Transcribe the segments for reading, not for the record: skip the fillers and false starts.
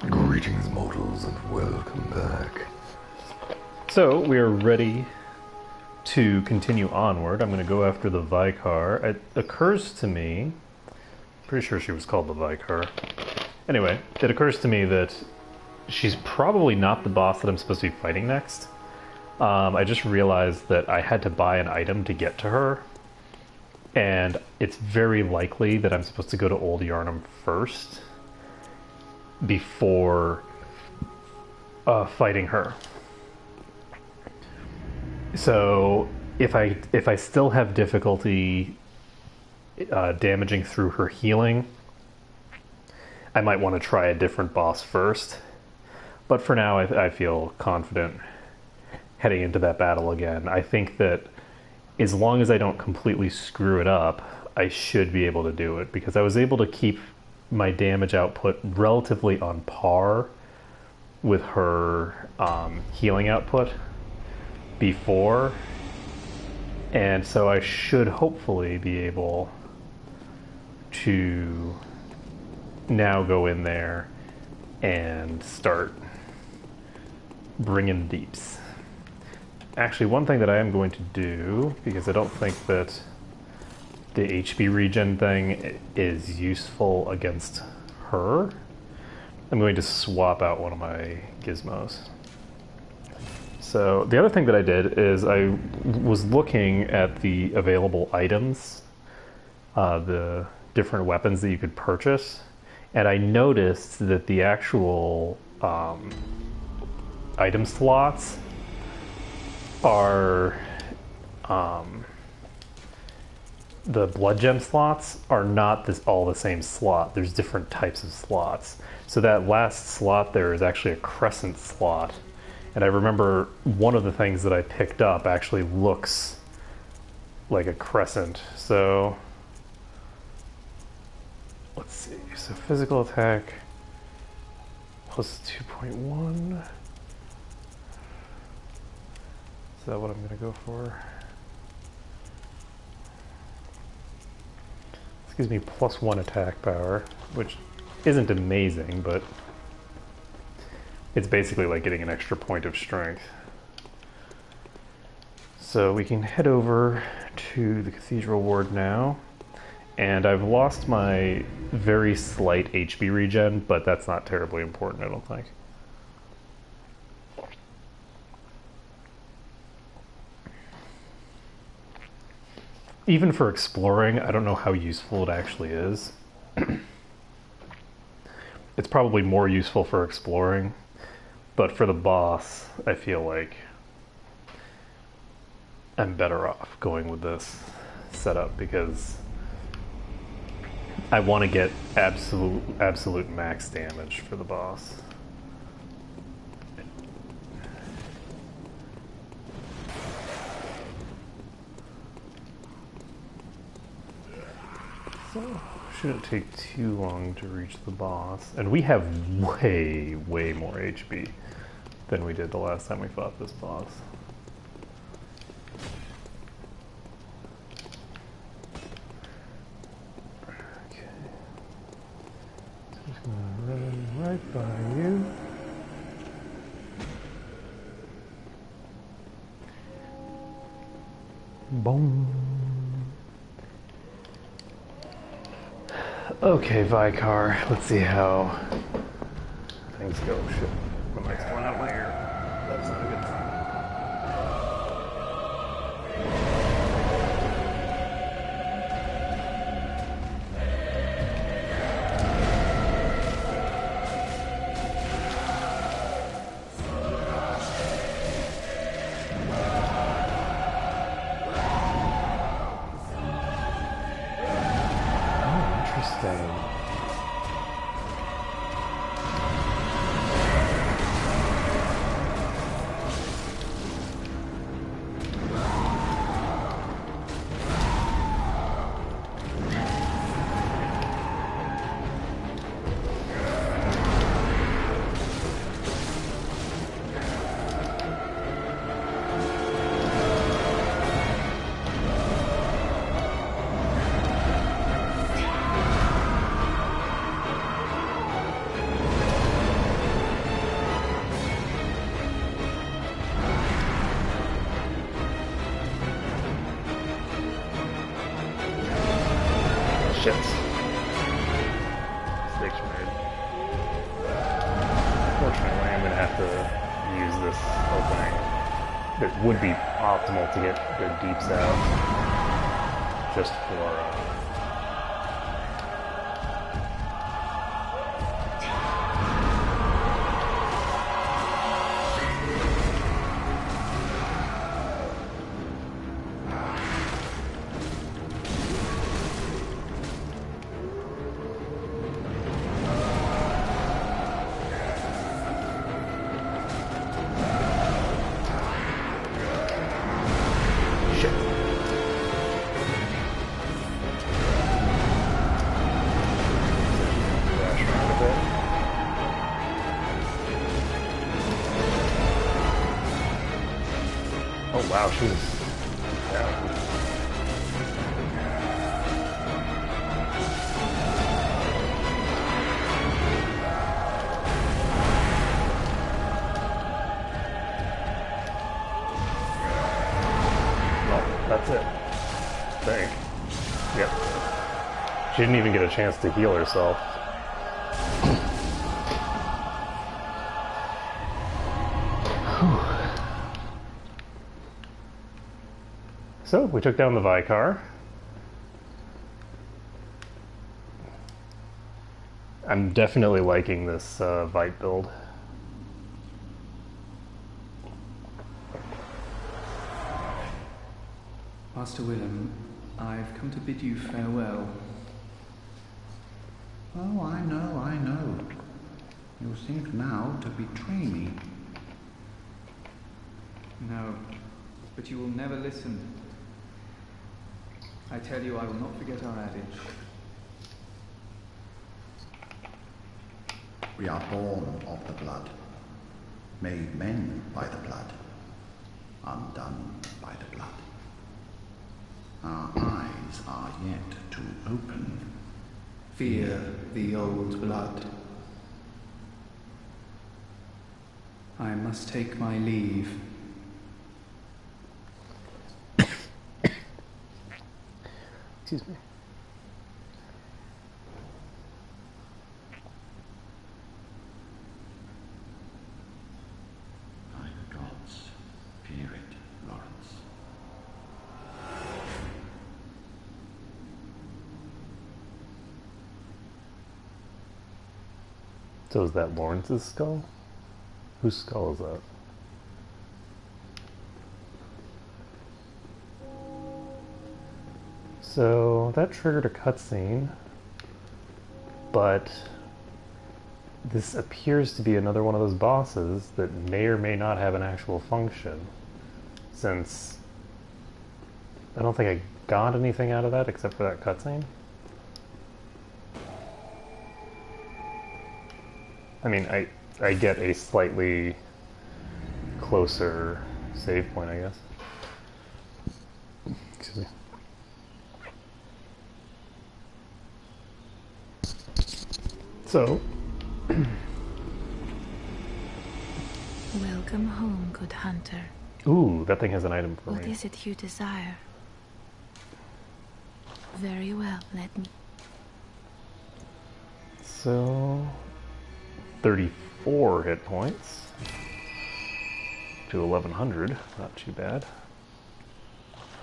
Greetings, mortals, and welcome back. So, we are ready to continue onward. I'm going to go after the Vicar. It occurs to me... Pretty sure she was called the Vicar. Anyway, it occurs to me that she's probably not the boss that I'm supposed to be fighting next. I just realized that I had to buy an item to get to her. And it's very likely that I'm supposed to go to Old Yarnum first before fighting her. So if I still have difficulty damaging through her healing, I might want to try a different boss first. But for now, I feel confident heading into that battle again. I think that as long as I don't completely screw it up, I should be able to do it, because I was able to keep my damage output relatively on par with her healing output before, and so I should hopefully be able to now go in there and start bringing deeps. Actually, one thing that I am going to do, because I don't think that the HP regen thing is useful against her, I'm going to swap out one of my gizmos. So the other thing that I did is I was looking at the available items, the different weapons that you could purchase, and I noticed that the actual item slots are the blood gem slots are not all the same slot. There's different types of slots. So that last slot there is actually a crescent slot. And I remember one of the things that I picked up actually looks like a crescent. So let's see. So physical attack plus 2.1. Is that what I'm going to go for? This gives me plus 1 attack power, which isn't amazing, but it's basically like getting an extra point of strength. So we can head over to the Cathedral Ward now. And I've lost my very slight HP regen, but that's not terribly important, I don't think. Even for exploring, I don't know how useful it actually is. It's probably more useful for exploring, but for the boss, I feel like I'm better off going with this setup, because I want to get absolute max damage for the boss. So, shouldn't take too long to reach the boss. And we have way more HP than we did the last time we fought this boss. Okay. So I'm just gonna run right by you. Boom. Okay, Vicar, let's see how things go. Shit, my mic's going out of my ear. That's not a good sign. Fortunately, I'm going to have to use this opening. It would be optimal to get good deeps out, just for... Oh wow, she's... Yeah. Well, that's it. I think. Yep. She didn't even get a chance to heal herself. So, we took down the Vicar. I'm definitely liking this Vite build. Master Willem, I've come to bid you farewell. Oh, I know. You think now to betray me. No, but you will never listen. I tell you, I will not forget our adage. We are born of the blood, made men by the blood, undone by the blood. Our eyes are yet to open. Fear the old blood. I must take my leave. Excuse me. By the gods, fear it, Lawrence. So is that Lawrence's skull? Whose skull is that? So that triggered a cutscene, but this appears to be another one of those bosses that may or may not have an actual function, since I don't think I got anything out of that except for that cutscene. I mean, I get a slightly closer save point, I guess. Excuse me. So, welcome home, good hunter. ooh, that thing has an item for What me. is it you desire? Very well, let me. So, 34 hit points to 1100, not too bad.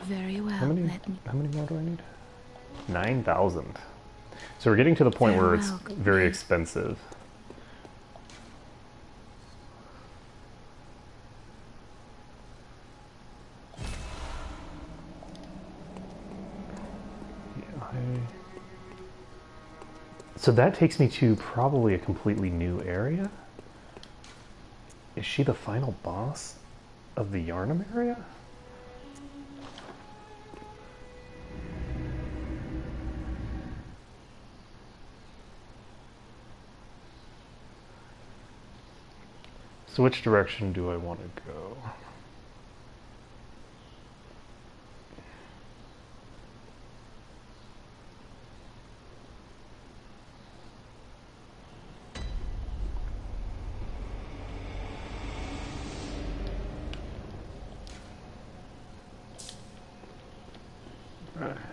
Very well, How many more do I need? 9,000. So we're getting to the point where it's very expensive. So that takes me to probably a completely new area. Is she the final boss of the Yarnum area? So which direction do I want to go?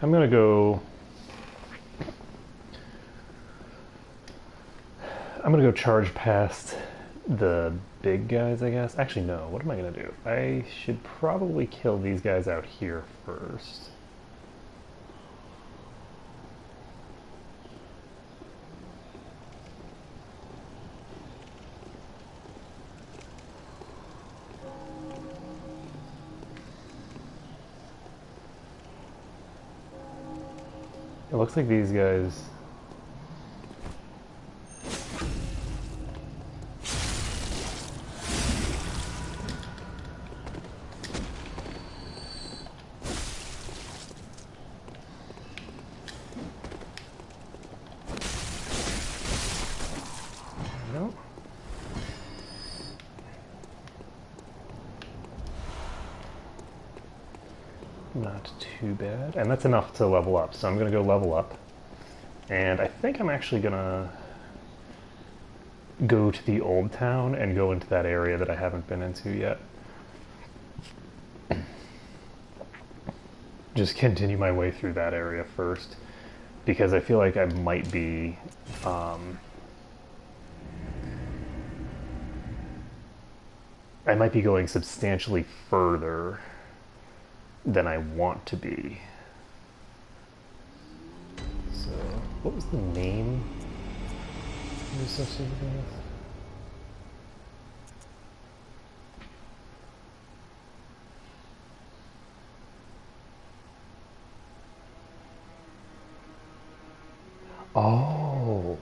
I'm gonna go... I'm gonna go charge past the big guys, I guess. Actually, no. What am I gonna do? I should probably kill these guys out here first. It looks like these guys... No. Not too bad. And that's enough to level up. So I'm going to go level up. And I think I'm actually going to go to the old town and go into that area that I haven't been into yet. Just continue my way through that area first. Because I feel like I might be... I might be going substantially further than I want to be. So, what was the name associated with? Oh.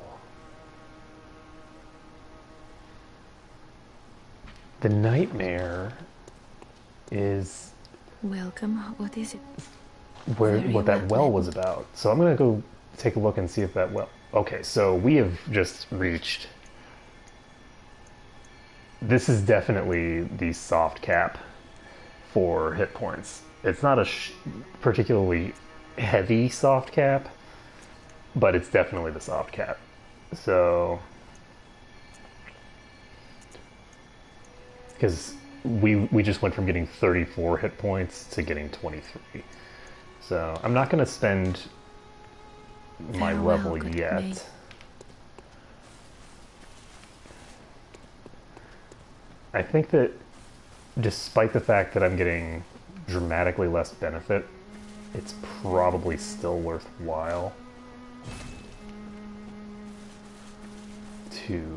The nightmare is Welcome. What is it? what that well was about. So I'm gonna go take a look and see if that well... Okay, so we have just reached... This is definitely the soft cap for hit points. It's not a particularly heavy soft cap, but it's definitely the soft cap. So... Because we just went from getting 34 hit points to getting 23. So I'm not going to spend my level yet. Maid. I think that despite the fact that I'm getting dramatically less benefit, it's probably still worthwhile to...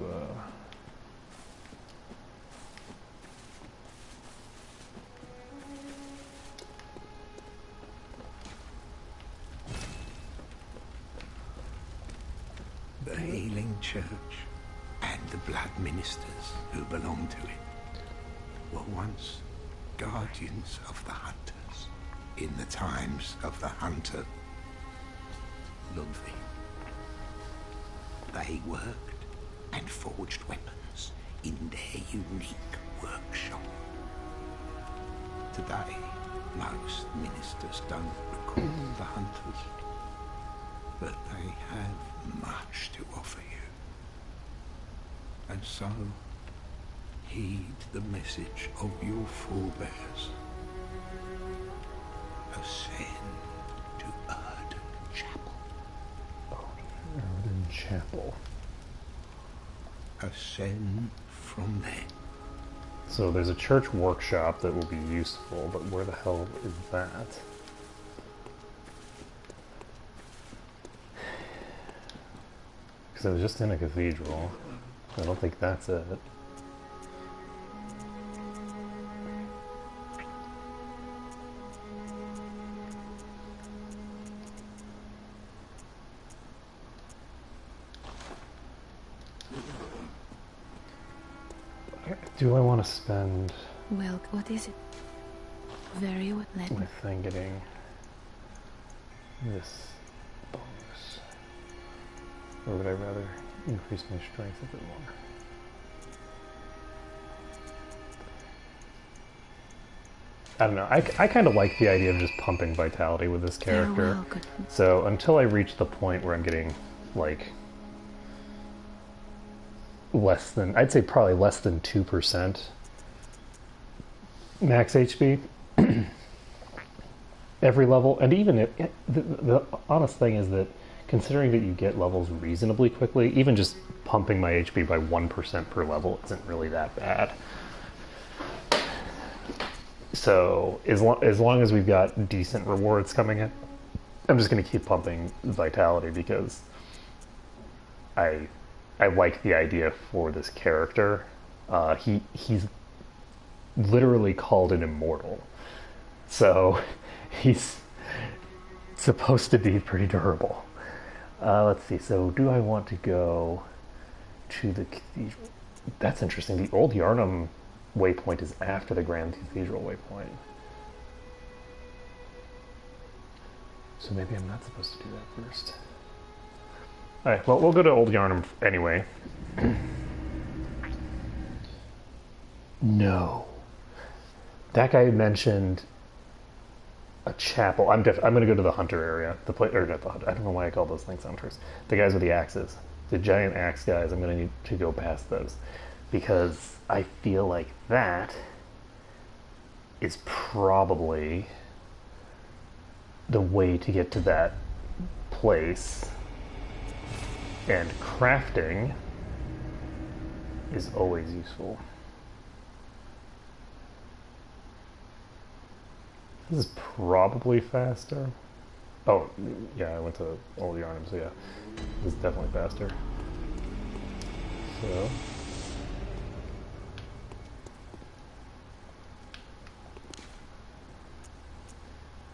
The Healing Church and the blood ministers who belong to it were once guardians of the hunters in the times of the hunter Ludwig. They worked and forged weapons in their unique workshop. Today, most ministers don't recall the hunters, but they have much to offer you. And so, heed the message of your forebears. Ascend to Erden Chapel. Erden Chapel. Ascend from there. So there's a church workshop that will be useful, but where the hell is that? Because I was just in a cathedral. I don't think that's it. Do I want to spend Well, what is it? Very well. Let my me. thing getting this bonus? Or would I rather increase my strength a bit more? I don't know. I kind of like the idea of just pumping vitality with this character. Farewell, good. So until I reach the point where I'm getting, like, less than, I'd say probably less than 2% max HP every level. And even if, the honest thing is that, considering that you get levels reasonably quickly, even just pumping my HP by 1% per level isn't really that bad. So as long as we've got decent rewards coming in, I'm just going to keep pumping vitality because I like the idea for this character. He's literally called an immortal, so he's supposed to be pretty durable. Let's see. So do I want to go to the cathedral? That's interesting. The Old Yarnum waypoint is after the Grand Cathedral waypoint. So maybe I'm not supposed to do that first. Alright, well, we'll go to Old Yarnum anyway. No. That guy mentioned a chapel. I'm going to go to the hunter area. Or not the hunter. I don't know why I call those things hunters. The guys with the axes. The giant axe guys, I'm going to need to go past those. Because I feel like that is probably the way to get to that place. And crafting is always useful. This is probably faster. Oh, yeah, I went to Old Yarnum, so yeah. This is definitely faster.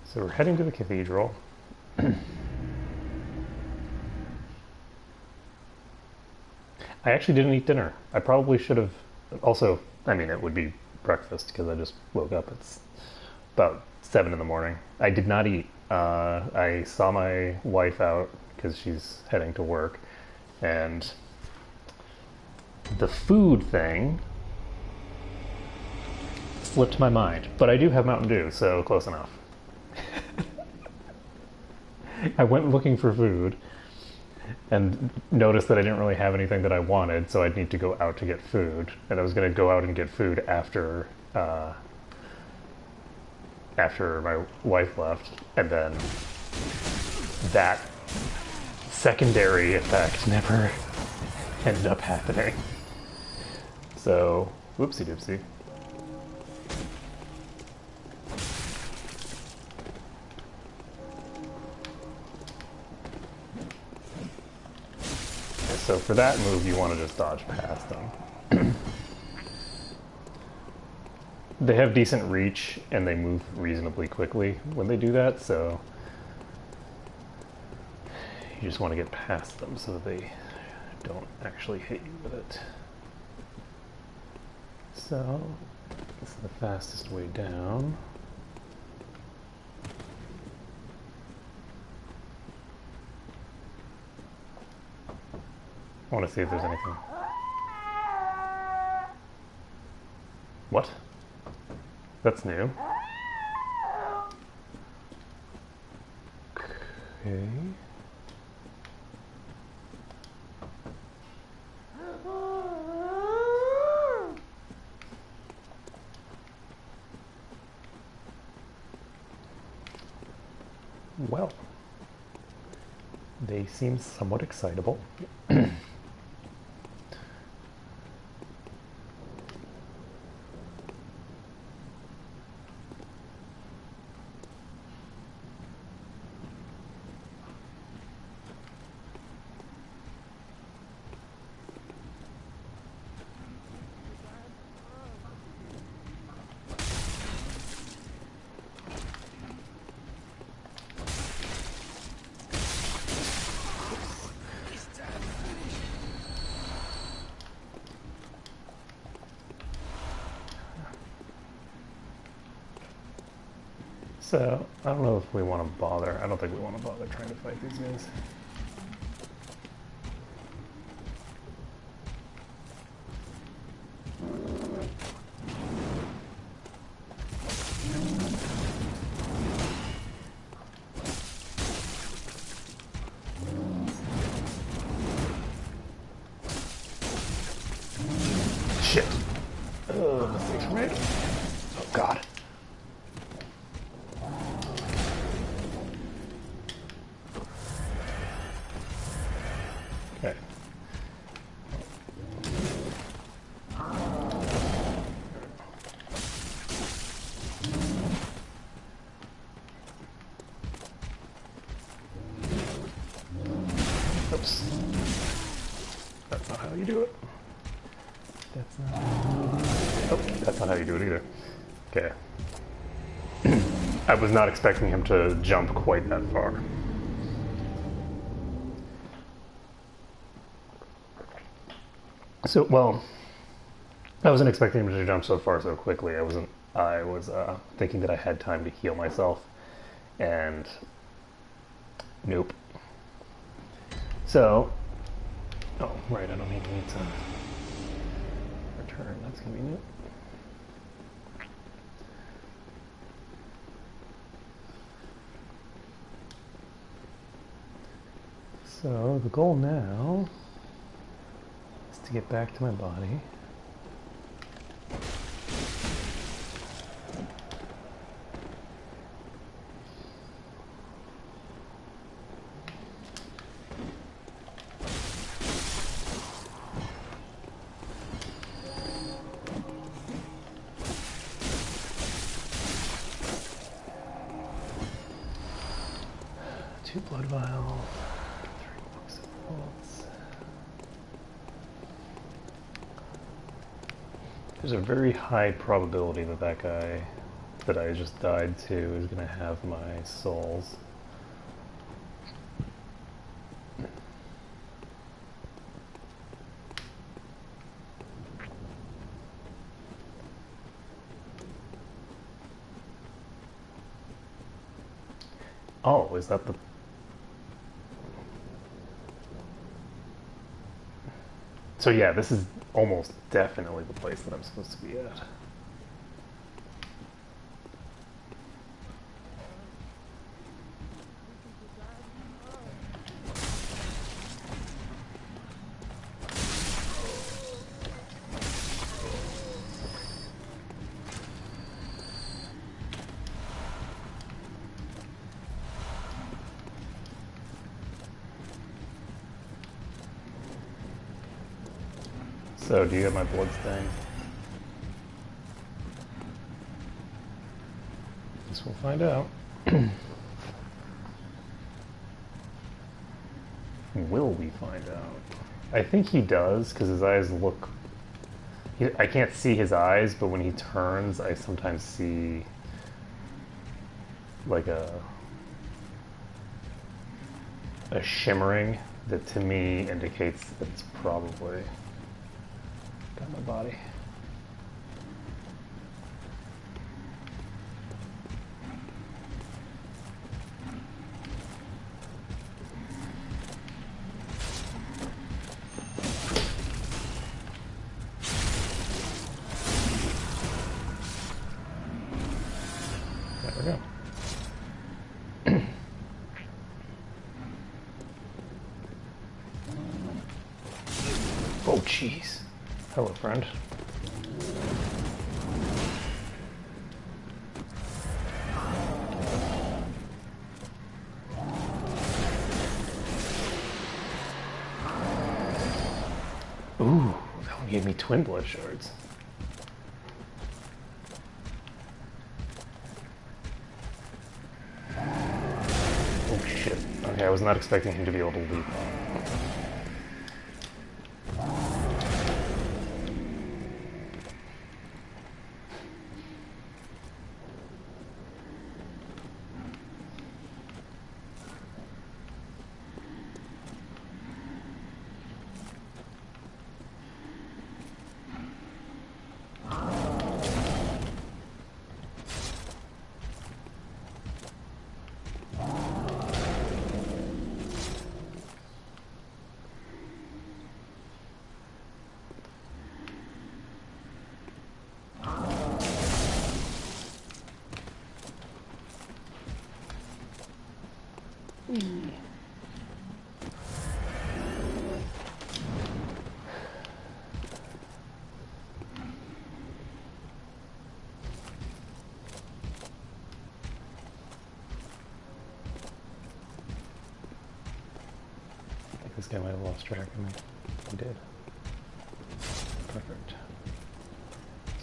So we're heading to the cathedral. I actually didn't eat dinner. I probably should have. Also, I mean, it would be breakfast because I just woke up. It's about 7 in the morning. I did not eat. I saw my wife out because she's heading to work, and the food thing slipped my mind. But I do have Mountain Dew, so close enough. I went looking for food and noticed that I didn't really have anything that I wanted, so I'd need to go out to get food. And I was going to go out and get food after my wife left, and then that secondary effect never ended up happening. So, whoopsie doopsie. So for that move, you want to just dodge past them. They have decent reach, and they move reasonably quickly when they do that, so you just want to get past them so that they don't actually hit you with it. So, this is the fastest way down. I want to see if there's anything. What? That's new. Okay. Well, they seem somewhat excitable. So, I don't know if we want to bother. I don't think we want to bother trying to fight these guys. Shit. Mistakes were made. Oh, God. you do it. That's not. Oh, that's not how you do it either. Okay. I was not expecting him to jump quite that far. So, well, I wasn't expecting him to jump so far so quickly. I was thinking that I had time to heal myself, and nope. So, oh, right, I don't even need to return. That's convenient. So, the goal now is to get back to my body. Two blood vials, 3 books of bolts. There's a very high probability that that guy that I just died to is going to have my souls. Oh, is that the... So yeah, this is almost definitely the place that I'm supposed to be at. So, do you have my blood stain? Guess we'll find out. Will we find out? I think he does, because his eyes look... I can't see his eyes, but when he turns, I sometimes see like a shimmering that to me indicates that it's probably got my body. There we go. Oh, jeez. Hello, friend. Ooh, that one gave me twin blood shards. Oh shit. Okay, I was not expecting him to be able to leap on. I think this guy might have lost track of me. He did. Perfect.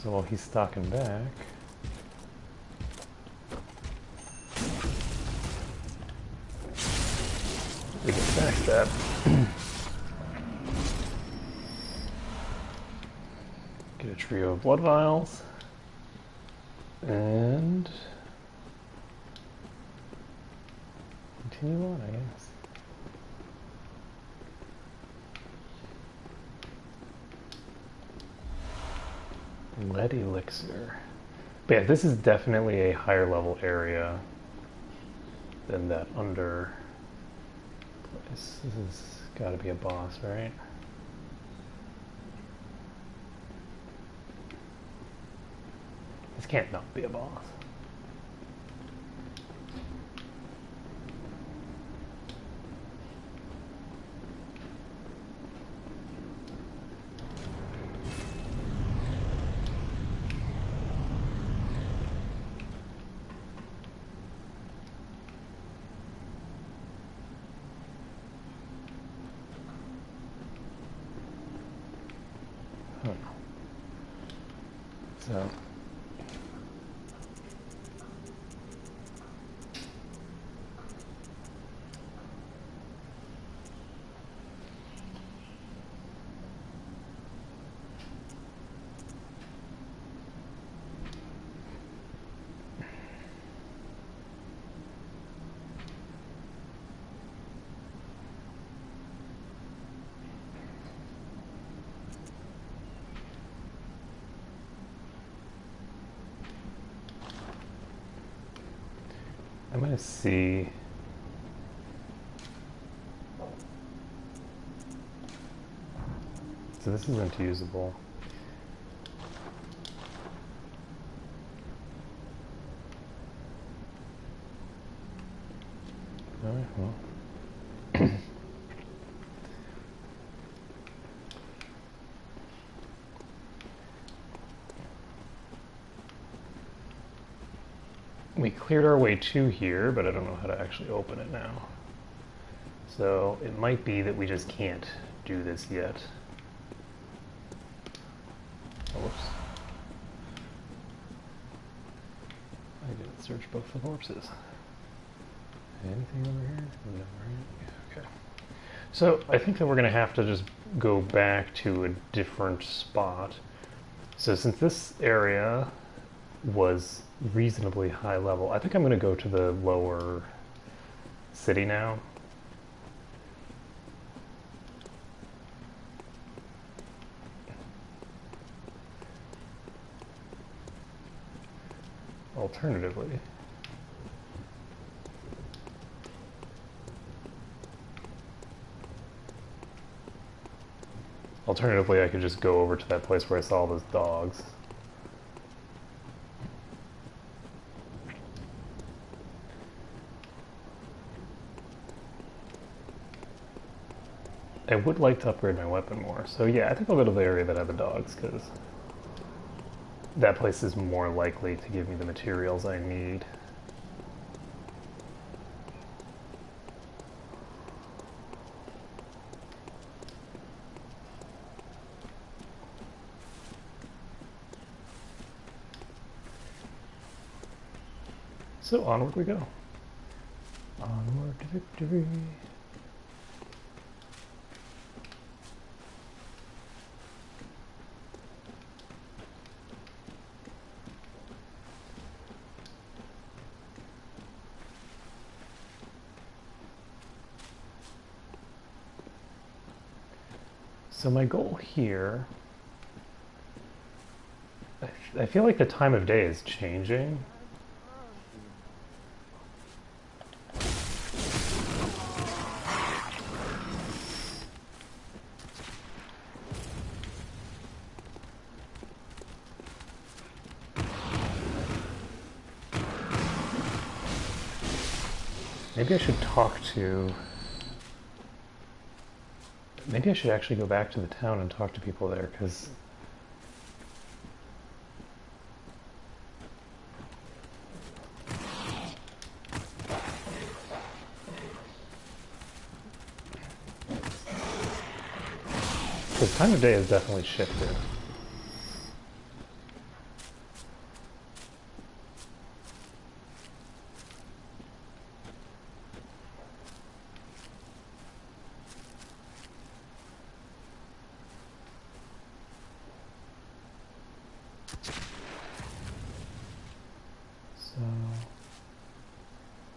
So while he's stalking back, we can backstab. Get a trio of blood vials. And continue on, I guess. Lead elixir. But yeah, this is definitely a higher level area than that under place. This has got to be a boss, right? This can't not be a boss. So I'm gonna see. So this isn't usable. Alright, well. We cleared our way to here, but I don't know how to actually open it now. So it might be that we just can't do this yet. Oh, whoops. I didn't search both the corpses. Anything over here? No, right? Okay. So I think that we're going to have to just go back to a different spot. So since this area was reasonably high level, I think I'm going to go to the lower city now. Alternatively, I could just go over to that place where I saw those dogs. I would like to upgrade my weapon more. So yeah, I think I'll go to the area that have the dogs, because that place is more likely to give me the materials I need. So onward we go. Onward to victory. So my goal here, I feel like the time of day is changing. Maybe I should talk to... Maybe I should actually go back to the town and talk to people there, because... the time of day has definitely shifted.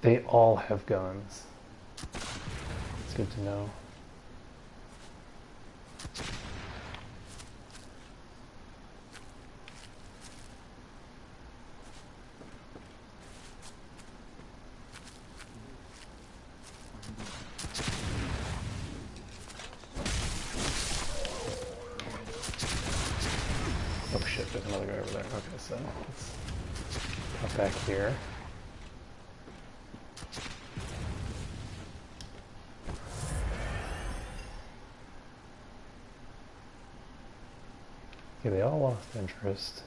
They all have guns. It's good to know. Oh shit, there's another guy over there. Okay, so let's come back here. Okay, they all lost interest.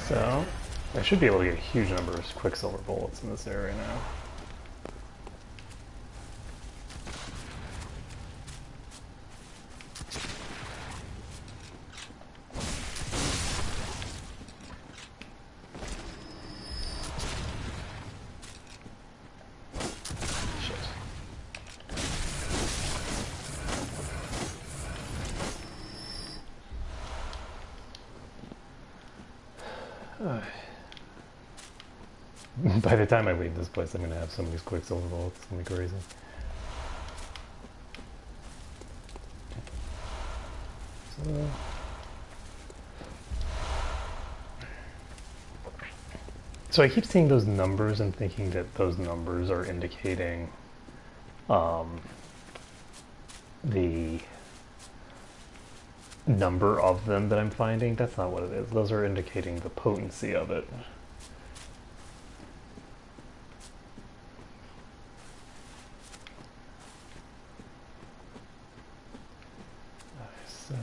So, I should be able to get a huge number of quicksilver bullets in this area now. By the time I leave this place, I'm going to have some of these quicksilver bullets. It's going to be crazy. So I keep seeing those numbers and thinking that those numbers are indicating the number of them that I'm finding. That's not what it is. Those are indicating the potency of it. So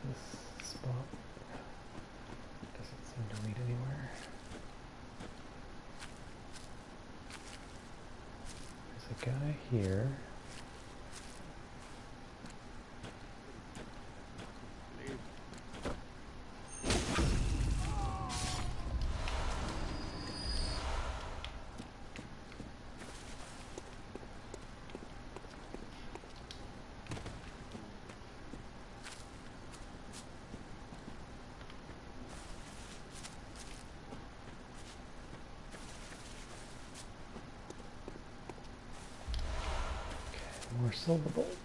this spot doesn't seem to lead anywhere. There's a guy here. More silver bolts.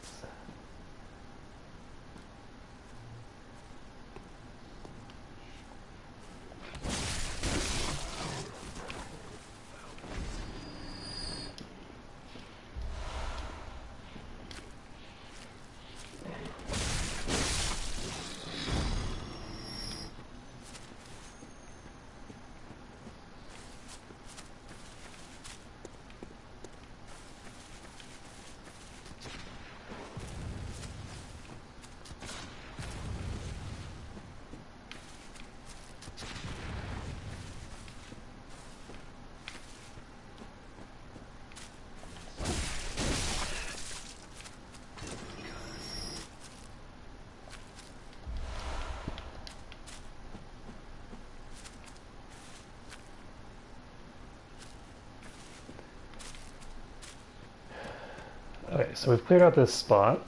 Okay, so we've cleared out this spot.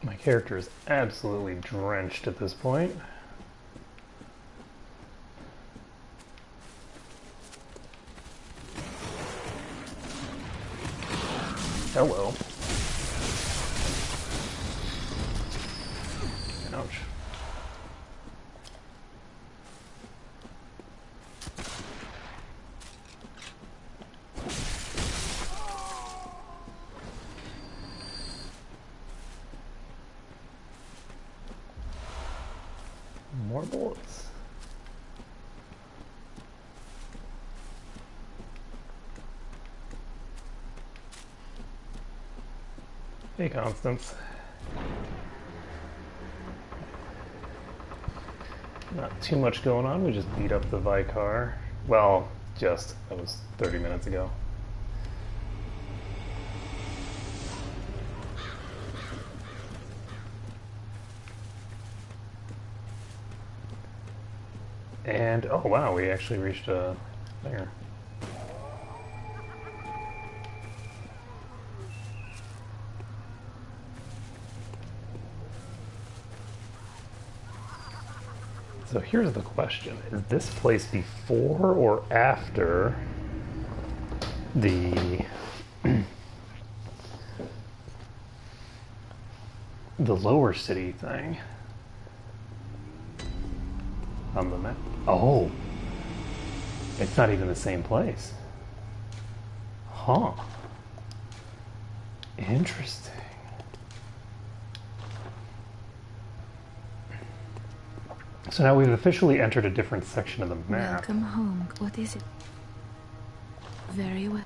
My character is absolutely drenched at this point. Hello. Ouch. More bullets. Hey, Constance. Not too much going on. We just beat up the Vicar. Well, that was 30 minutes ago. And, oh wow, we actually reached a there. So here's the question. Is this place before or after the the lower city thing on the map? Oh, it's not even the same place. Huh. Interesting. So now we've officially entered a different section of the map. Welcome home. What is it? Very well.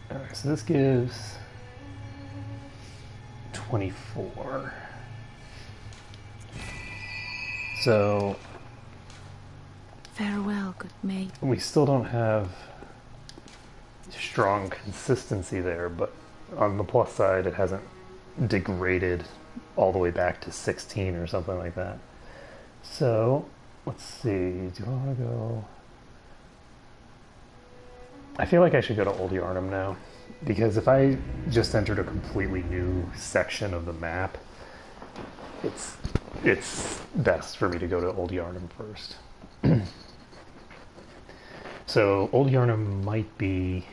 Alright, so this gives 24. So Farewell, good maid. we still don't have strong consistency there, but on the plus side, it hasn't degraded all the way back to 16 or something like that. So let's see, do I want to go? I feel like I should go to Old Yarnum now, because if I just entered a completely new section of the map, it's best for me to go to Old Yarnum first. So Old Yarnum might be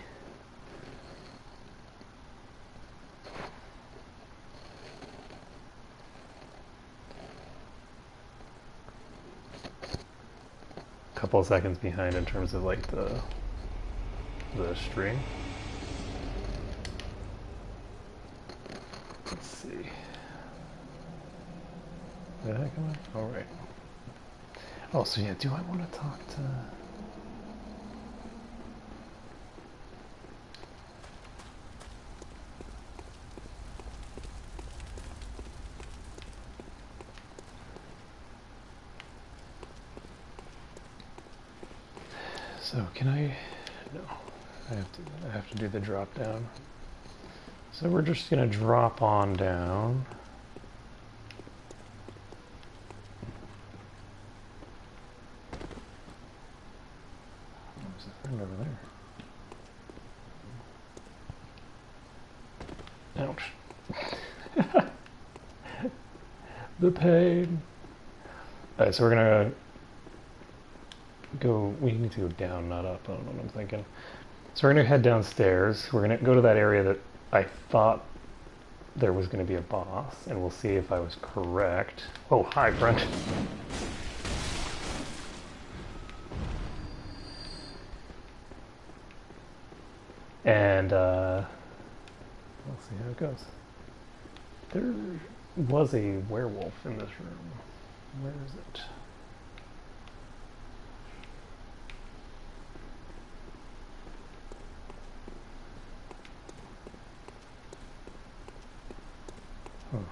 a couple of seconds behind in terms of like the stream. Let's see. Did I come on? All right. Oh, so yeah, do I want to talk to... So can I... No. I have to do the drop down. So we're just gonna drop on down. There's a friend over there. Ouch. The pain. Alright, so we're gonna go, we need to go down, not up. I don't know what I'm thinking. So we're going to head downstairs. We're going to go to that area that I thought there was going to be a boss, and we'll see if I was correct. Oh, hi, friend. And we'll see how it goes. There was a werewolf in this room. Where is it? Oh.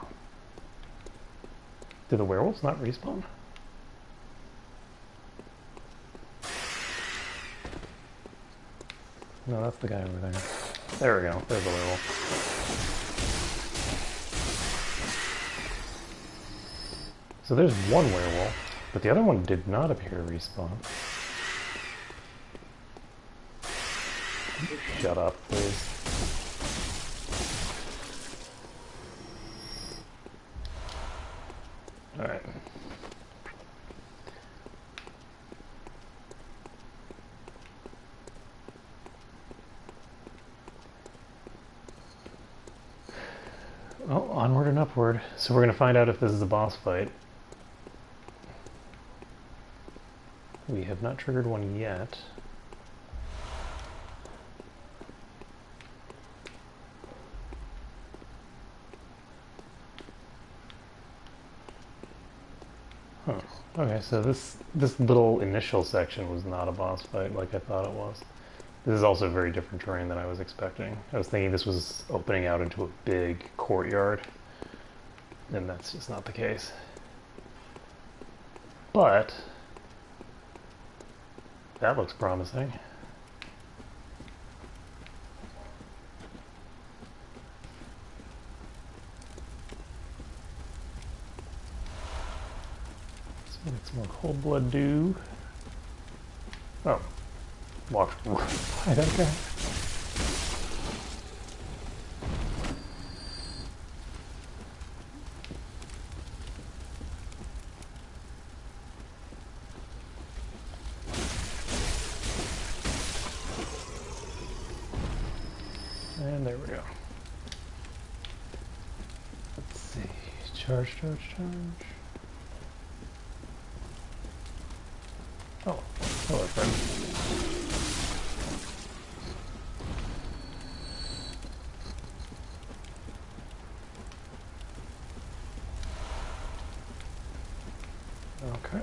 Do the werewolves not respawn? No, that's the guy over there. There we go. There's the werewolf. So there's one werewolf, but the other one did not appear to respawn. Shut up, please. Alright. Well, onward and upward. So we're going to find out if this is a boss fight. We have not triggered one yet. Huh. Okay, so this little initial section was not a boss fight like I thought it was. This is also very different terrain than I was expecting. I was thinking this was opening out into a big courtyard, and that's just not the case. But that looks promising. Cold blood do? Oh. Walked by that guy. And there we go. Let's see. Charge. Oh, hello, friend. Okay.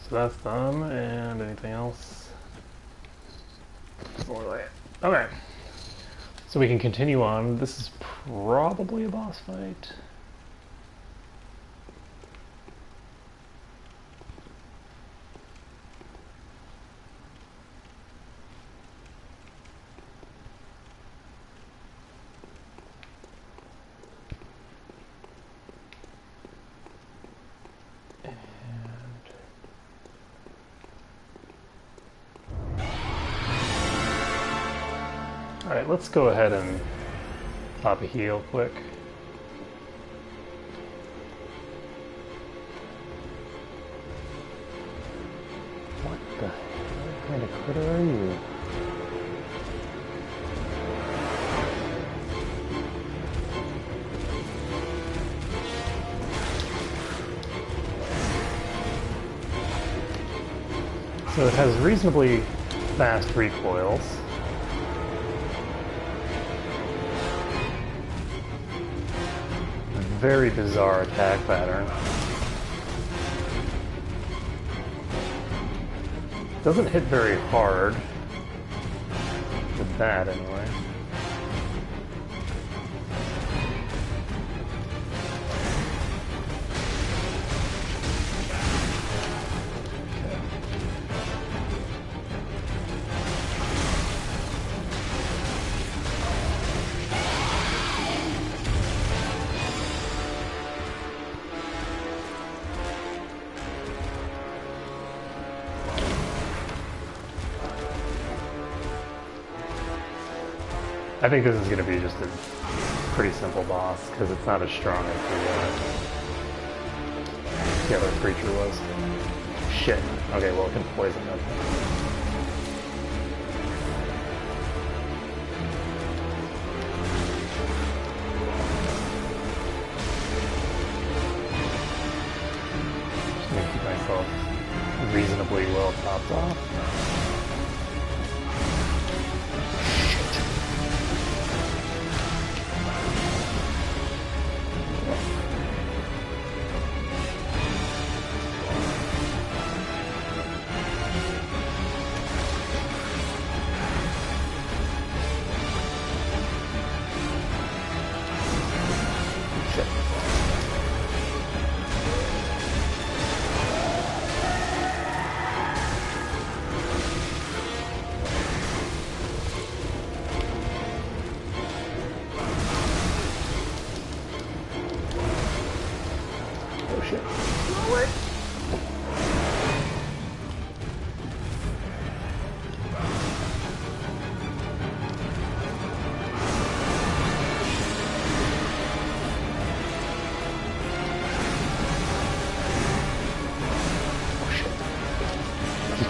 So that's done, and anything else? Okay. So we can continue on. This is probably a boss fight. Alright, let's go ahead and pop a heal quick. What the hell kind of critter are you? So it has reasonably fast recoils. Very bizarre attack pattern. Doesn't hit very hard. With that, anyway. I think this is going to be just a pretty simple boss, because it's not as strong as the other creature was. Shit. Okay, well, it can poison them. Just going to keep myself reasonably well topped off.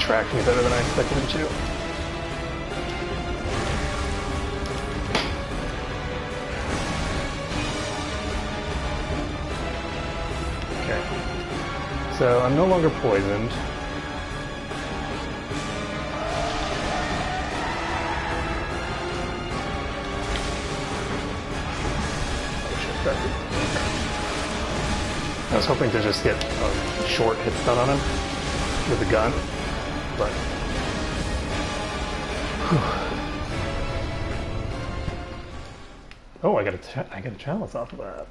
Tracked me better than I expected him to. Okay. So I'm no longer poisoned. I was hoping to just get a short hit stun on him with a gun. But oh, I got a chalice off of that.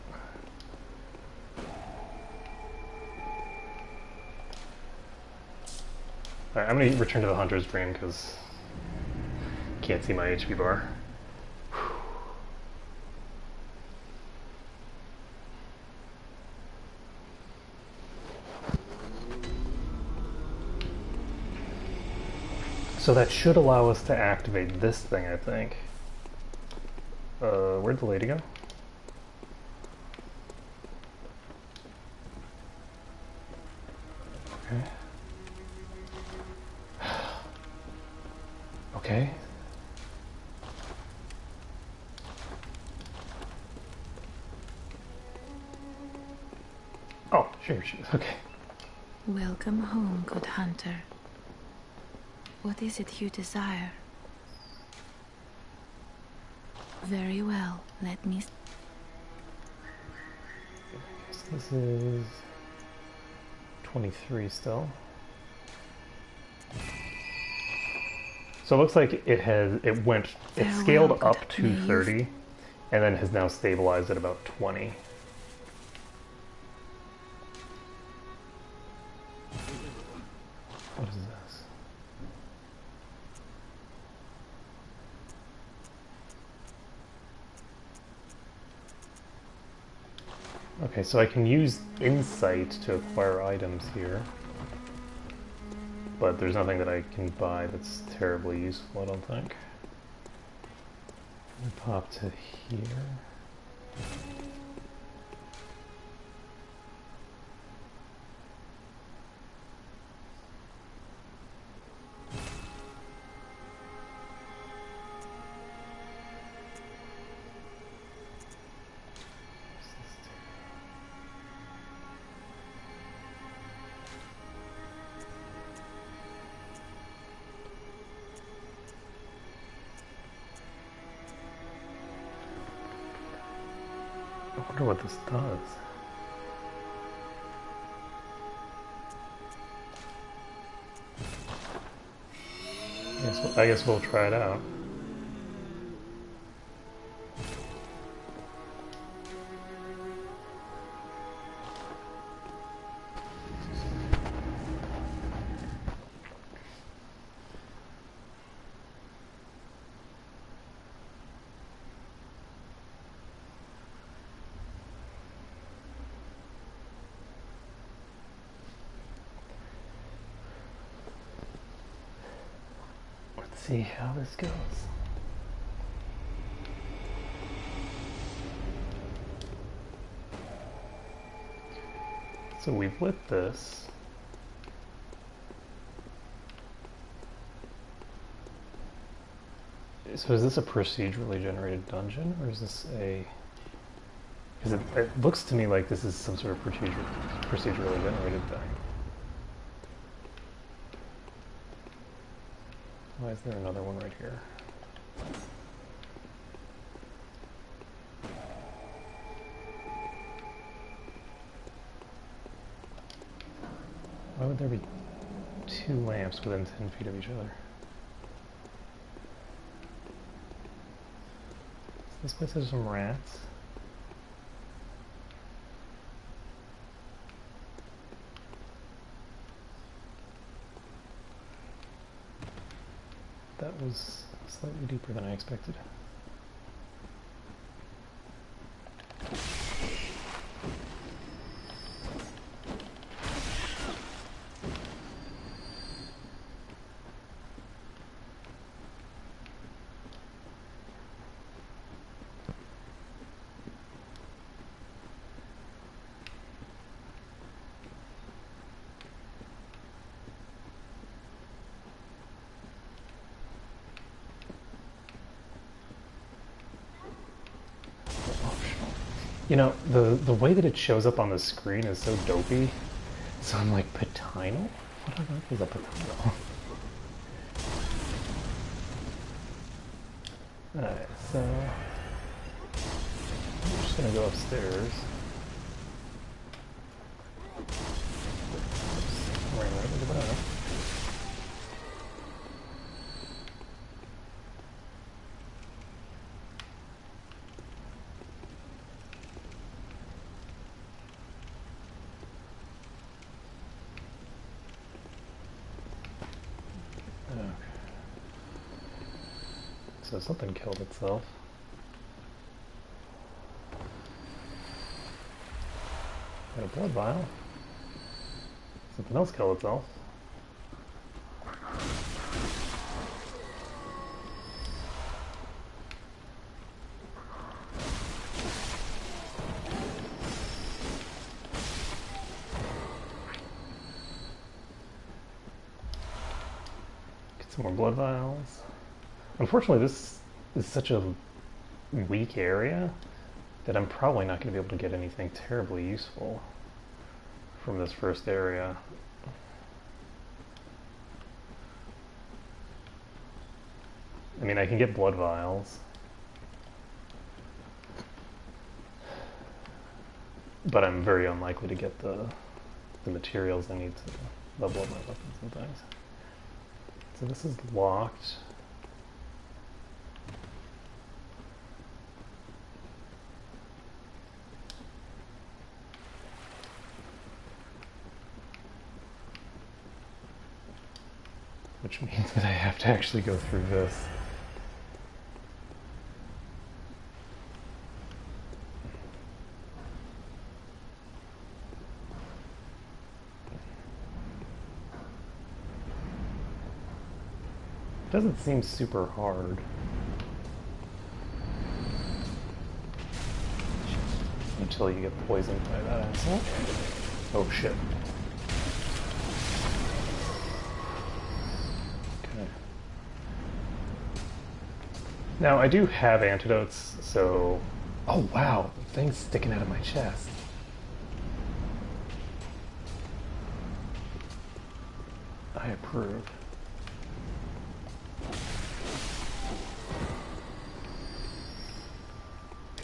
All right, I'm gonna return to the hunter's dream because can't see my HP bar. So that should allow us to activate this thing, I think. Where'd the lady go? Okay. Okay. Oh, sure, okay. Welcome home, good hunter. What is it you desire? Very well, let me... So this is 23 still. So it looks like it scaled up to 30 and then has now stabilized at about 20. What is this? Okay, so I can use insight to acquire items here. But there's nothing that I can buy that's terribly useful, I don't think. Let me pop to here. I wonder what this does. I guess we'll try it out. See how this goes. So we've lit this. So is this a procedurally generated dungeon, or is this a... Because it looks to me like this is some sort of procedurally generated thing. Why is there another one right here? Why would there be two lamps within 10 feet of each other? This place has some rats. That was slightly deeper than I expected. You know, the way that it shows up on the screen is so dopey. So I'm like, patinal? What on earth is a patinal? Alright, so... I'm just gonna go upstairs. Right with the back. So something killed itself. Got a blood vial. Something else killed itself. Some more blood vials. Unfortunately, this is such a weak area that I'm probably not going to be able to get anything terribly useful from this first area. I mean, I can get blood vials, but I'm very unlikely to get the materials I need to level up my weapons and things. So this is locked. Which means that I have to actually go through this. Doesn't seem super hard. Until you get poisoned by that asshole. Oh shit. Okay. Now I do have antidotes, so... Oh wow, the thing's sticking out of my chest. I approve.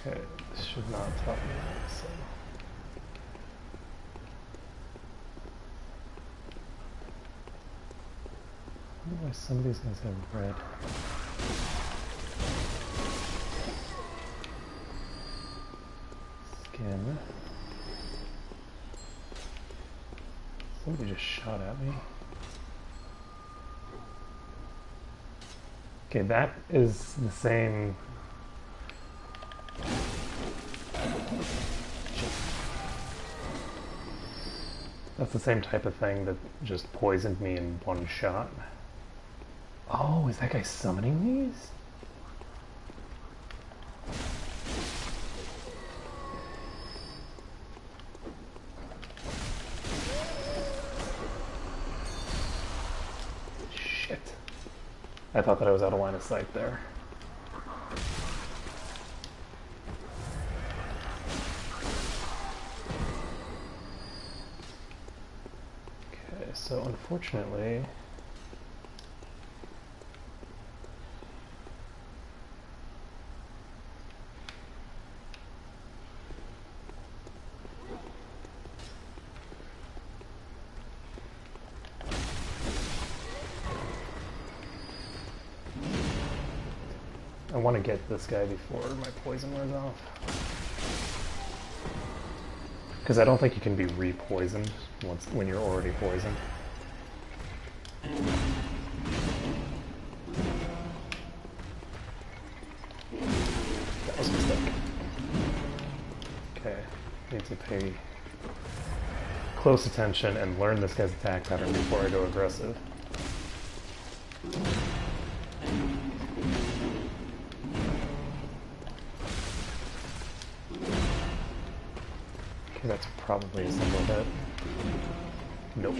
Okay, this should not top me out, so... I wonder why some of these guys have red. Skin. Somebody just shot at me. Okay, that is the same... That's the same type of thing that just poisoned me in one shot. Oh, is that guy summoning these? Shit. I thought that I was out of line of sight there. So unfortunately, I want to get this guy before my poison wears off. Because I don't think you can be re-poisoned when you're already poisoned. That was a mistake. Okay, need to pay close attention and learn this guy's attack pattern before I go aggressive. Okay, that's probably a single hit. Nope.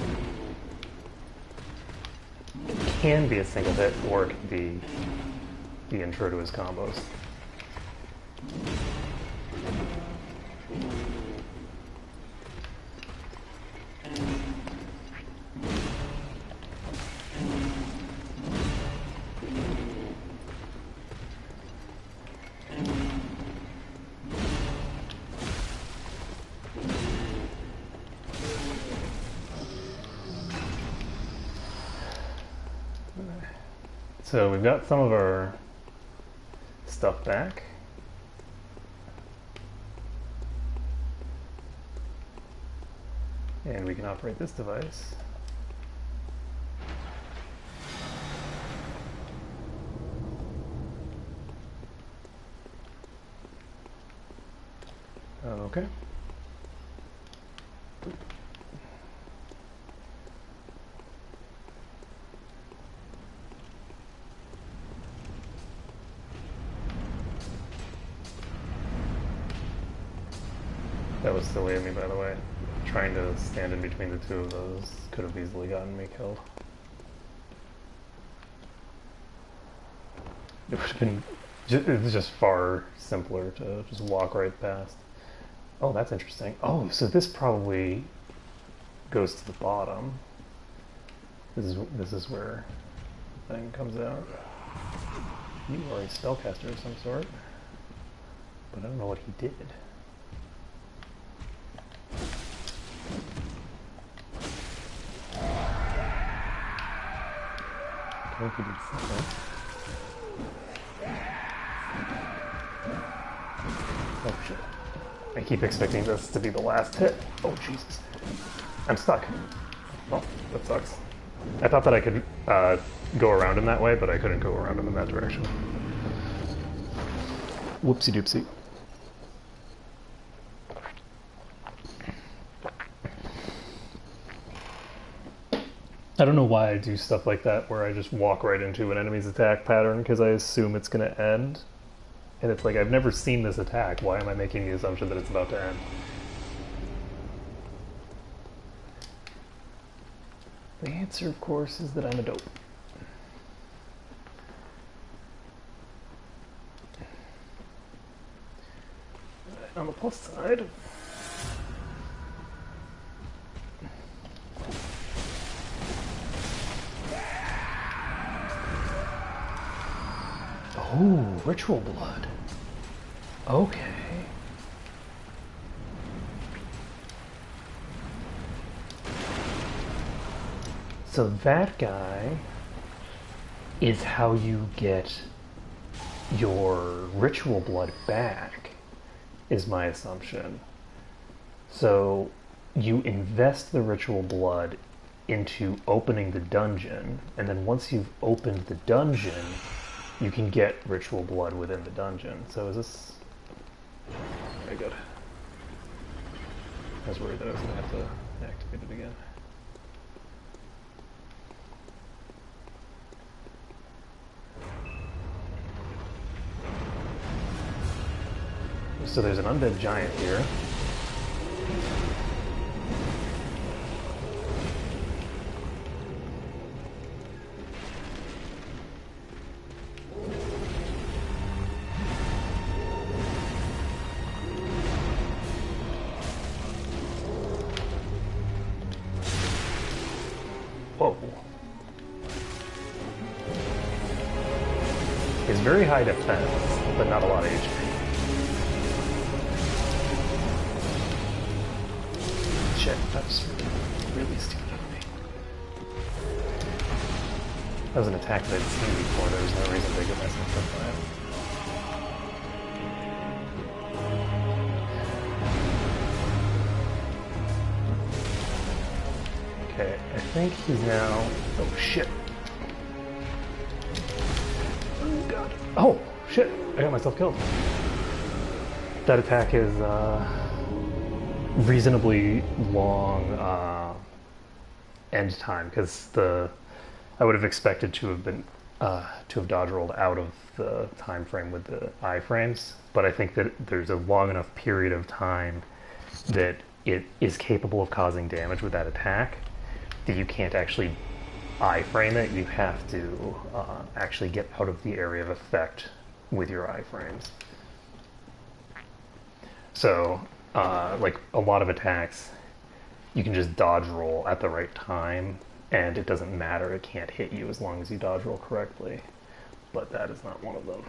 It can be a single hit, or it can be the intro to his combos. So we've got some of our stuff back. And we can operate this device. Okay. That was silly of me, by the way. Trying to stand in between the two of those could have easily gotten me killed. It would have been. It was just far simpler to just walk right past. Oh, that's interesting. Oh, so this probably goes to the bottom. This is where the thing comes out. You are a spellcaster of some sort, but I don't know what he did. I think he did something. Oh shit. I keep expecting this to be the last hit. Oh Jesus. I'm stuck. Oh, that sucks. I thought that I could go around him that way, but I couldn't go around him in that direction. Whoopsie doopsie. I don't know why I do stuff like that where I just walk right into an enemy's attack pattern because I assume it's going to end. And it's like, I've never seen this attack. Why am I making the assumption that it's about to end? The answer, of course, is that I'm a dope. On the plus side, oh, ritual blood. Okay. So that guy is how you get your ritual blood back, is my assumption. So you invest the ritual blood into opening the dungeon, and then once you've opened the dungeon, you can get ritual blood within the dungeon. So is this... Very good. I was worried that I was going to have to activate it again. So there's an undead giant here. Whoa. It's very high defense, but not a lot of HP. Shit, that was really stupid of me. That was an attack that I'd seen before. There was no reason to get myself up by it. Okay, I think he's now... Oh, shit. Oh, God. Oh, shit. I got myself killed. That attack is, reasonably long end time, because I would have expected to have been to have dodge rolled out of the time frame with the iframes, but I think that there's a long enough period of time that it is capable of causing damage with that attack that you can't actually iframe it. You have to actually get out of the area of effect with your iframes. So like a lot of attacks, you can just dodge roll at the right time, and it doesn't matter, it can't hit you as long as you dodge roll correctly. But that is not one of them.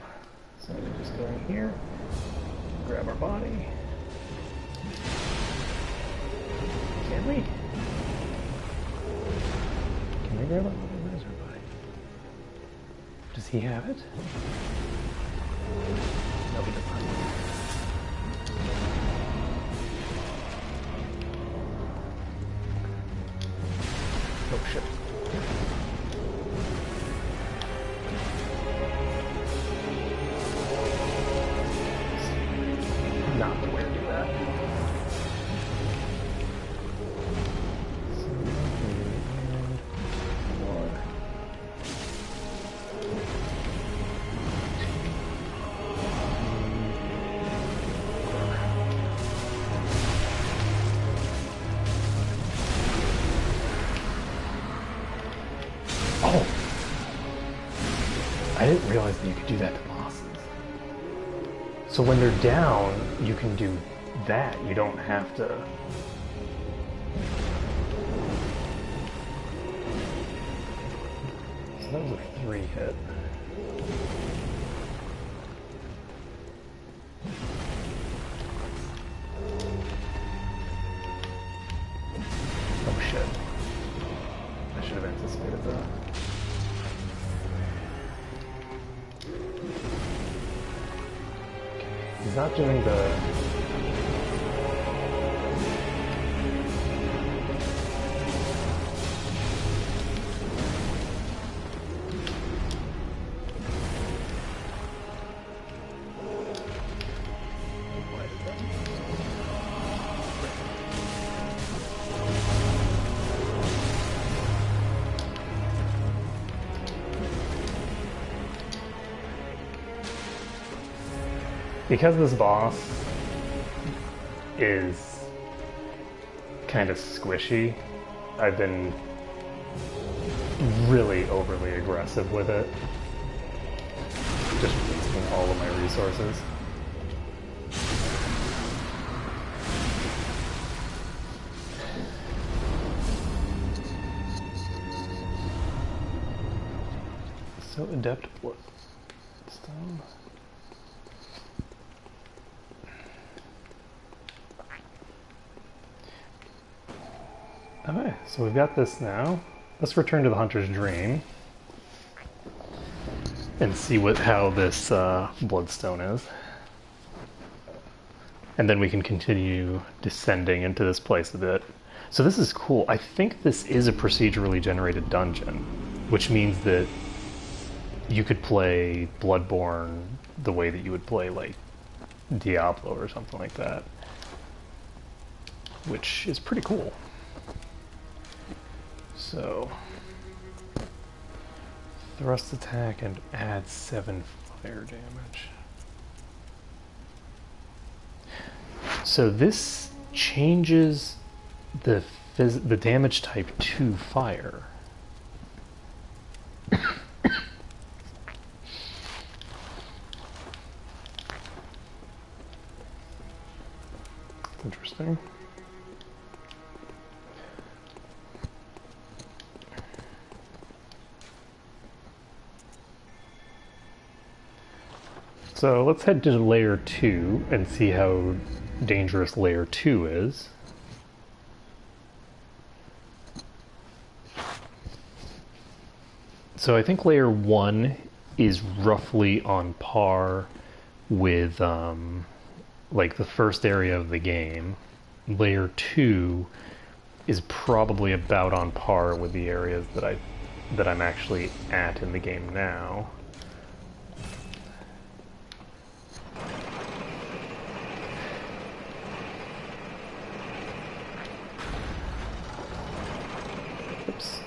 So we can just go in here, grab our body. Can we? Can we grab our body? Where's our body? Does he have it? No, he does not. Oh shit. Not the way to do that. I didn't realize that you could do that to bosses. So when they're down, you can do that. You don't have to... So that was a 3-hit. Oh shit. I should have anticipated that. He's not doing the... Because this boss is kind of squishy, I've been really overly aggressive with it. Just wasting all of my resources. So adept bloodstone. Okay, so we've got this now. Let's return to the Hunter's Dream and see how this bloodstone is. And then we can continue descending into this place a bit. So this is cool. I think this is a procedurally generated dungeon, which means that you could play Bloodborne the way that you would play, like, Diablo or something like that. Which is pretty cool. So, thrust attack and add 7 fire damage. So this changes the damage type to fire. Interesting. So let's head to layer 2 and see how dangerous layer 2 is. So I think layer 1 is roughly on par with like the first area of the game. Layer 2 is probably about on par with the areas that I'm actually at in the game now. Oops.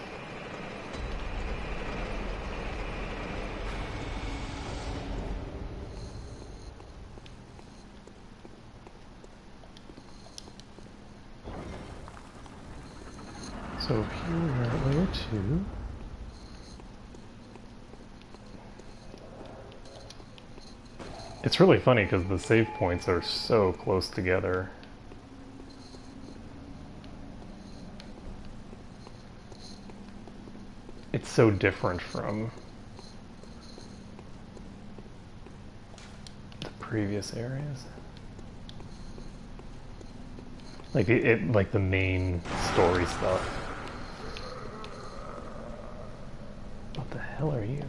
So here we are at layer 2. It's really funny because the save points are so close together. It's so different from the previous areas. Like like the main story stuff. What the hell are you?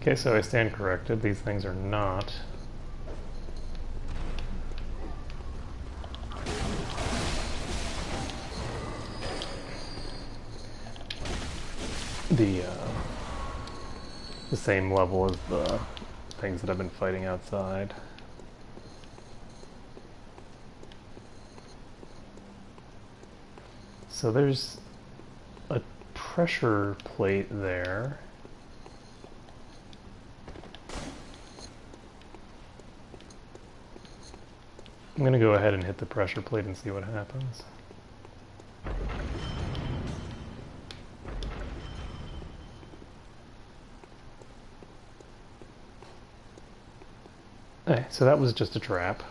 Okay, so I stand corrected. These things are not. The same level as the things that I've been fighting outside. So there's a pressure plate there. I'm gonna go ahead and hit the pressure plate and see what happens. Okay, so that was just a trap.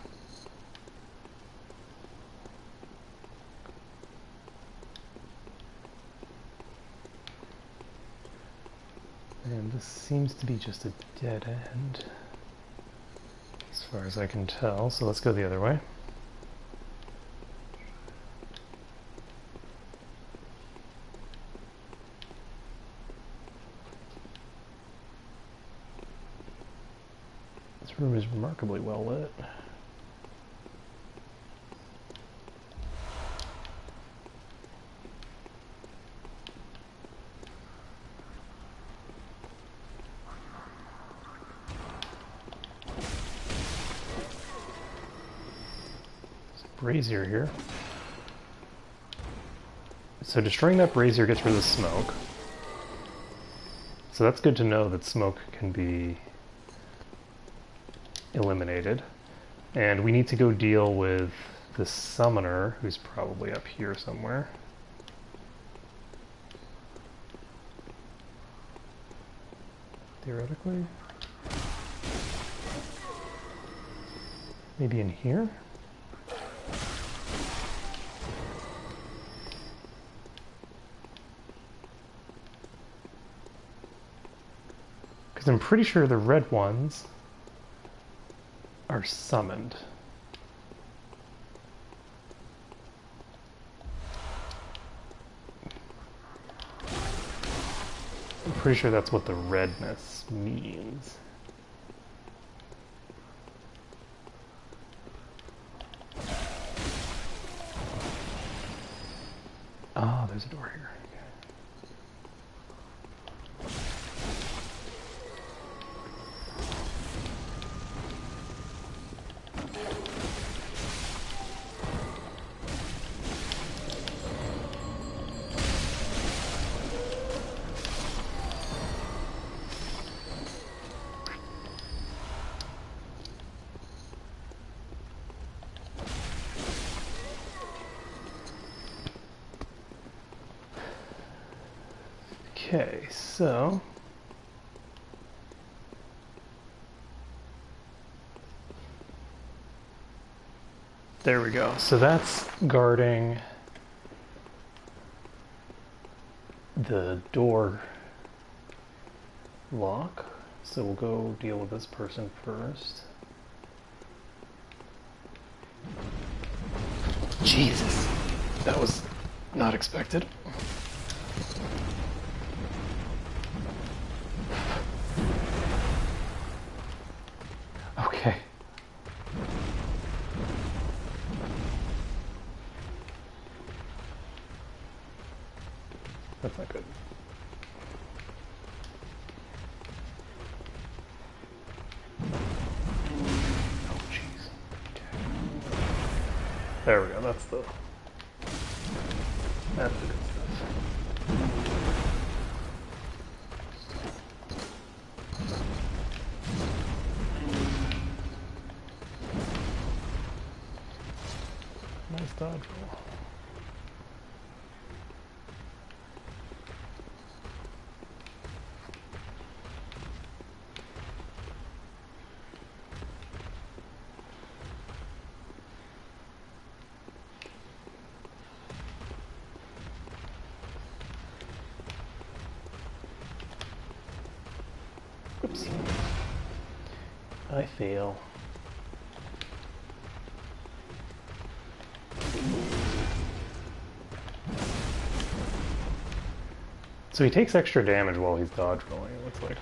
And this seems to be just a dead end, as far as I can tell, so let's go the other way. This room is remarkably well lit. Brazier here. So destroying that brazier gets rid of the smoke. So that's good to know that smoke can be eliminated. And we need to go deal with the summoner, who's probably up here somewhere. Theoretically. Maybe in here? Because I'm pretty sure the red ones are summoned. I'm pretty sure that's what the redness means. Ah, there's a door here. Okay, so there we go. So that's guarding the door lock. So we'll go deal with this person first. Jesus, that was not expected. Okay. That's not good. Oh, jeez. Okay. There we go. That's the good stuff. Nice dodge roll. Oops. I fail. So he takes extra damage while he's dodge rolling, it looks like.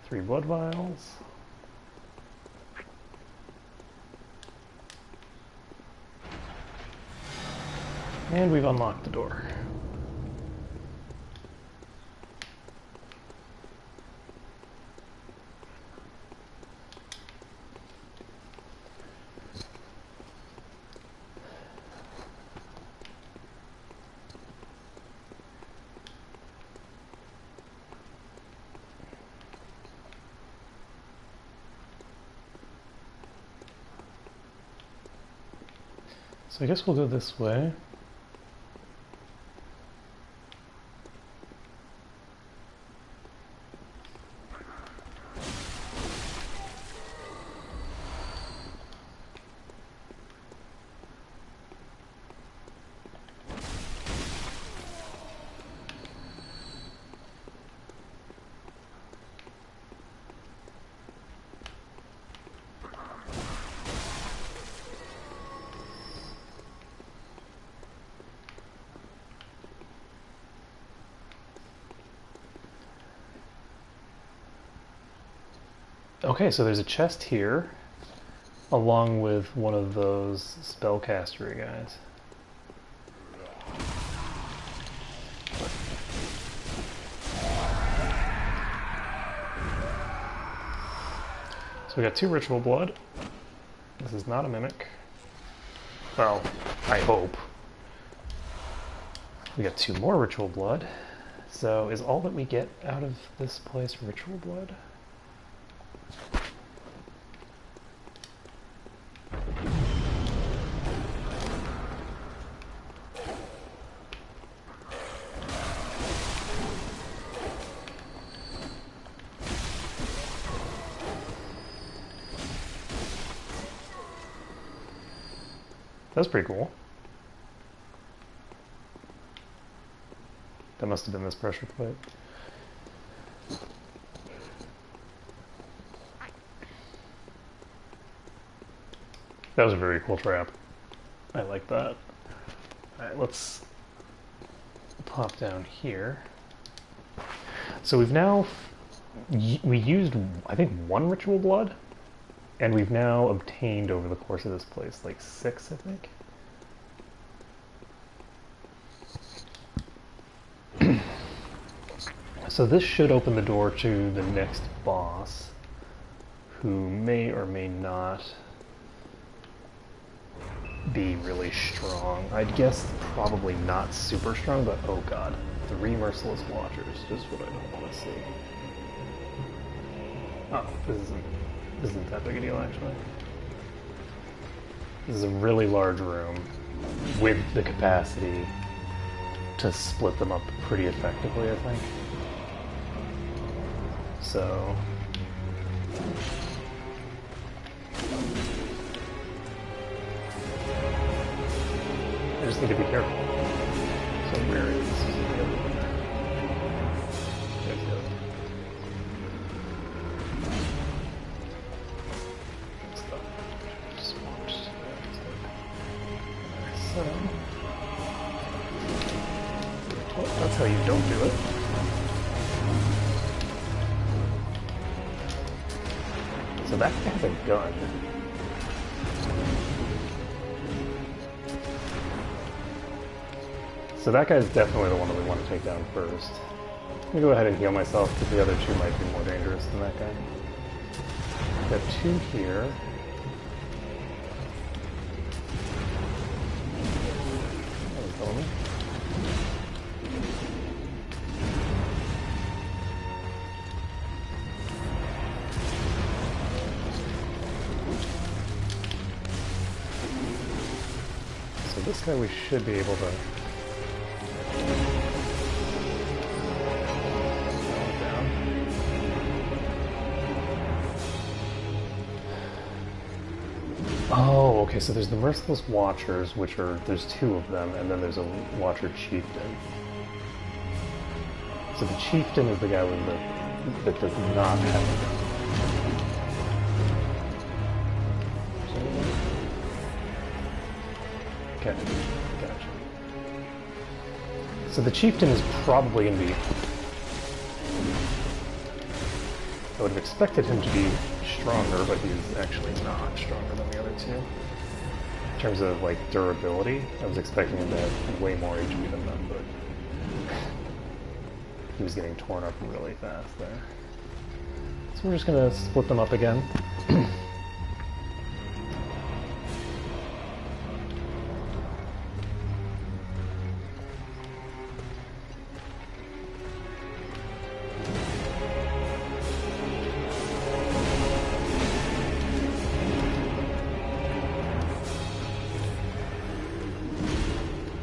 Three blood vials. And we've unlocked the door. So I guess we'll go this way. Okay, so there's a chest here, along with one of those spellcastery guys. So we got 2 ritual blood. This is not a mimic. Well, I hope. We got 2 more ritual blood. So is all that we get out of this place ritual blood? That's pretty cool. That must have been this pressure plate. That was a very cool trap. I like that. Alright, let's pop down here. So we've now... we used, I think, 1 ritual blood? And we've now obtained over the course of this place, like 6, I think. So this should open the door to the next boss, who may or may not be really strong. I'd guess probably not super strong, but oh god. 3 merciless watchers, just what I don't want to see. Oh, this isn't that big a deal, actually. This is a really large room with the capacity to split them up pretty effectively, I think. So... I just need to be careful. So where is the other one? There's the other one. So, that's how you don't do it. So that guy has a gun. So that guy's definitely the one that we want to take down first. I'm gonna go ahead and heal myself, because the other 2 might be more dangerous than that guy. Got 2 here. So this guy we should be able to... Oh, okay, so there's the Merciless Watchers, which are, there's 2 of them, and then there's a Watcher Chieftain. So the Chieftain is the guy with the, that does not have a gun. Okay, gotcha. So the Chieftain is probably going to be... I would have expected him to be stronger, but he's actually not stronger than the other 2. In terms of, like, durability, I was expecting him to have way more HP than them, but he was getting torn up really fast there. So we're just gonna split them up again.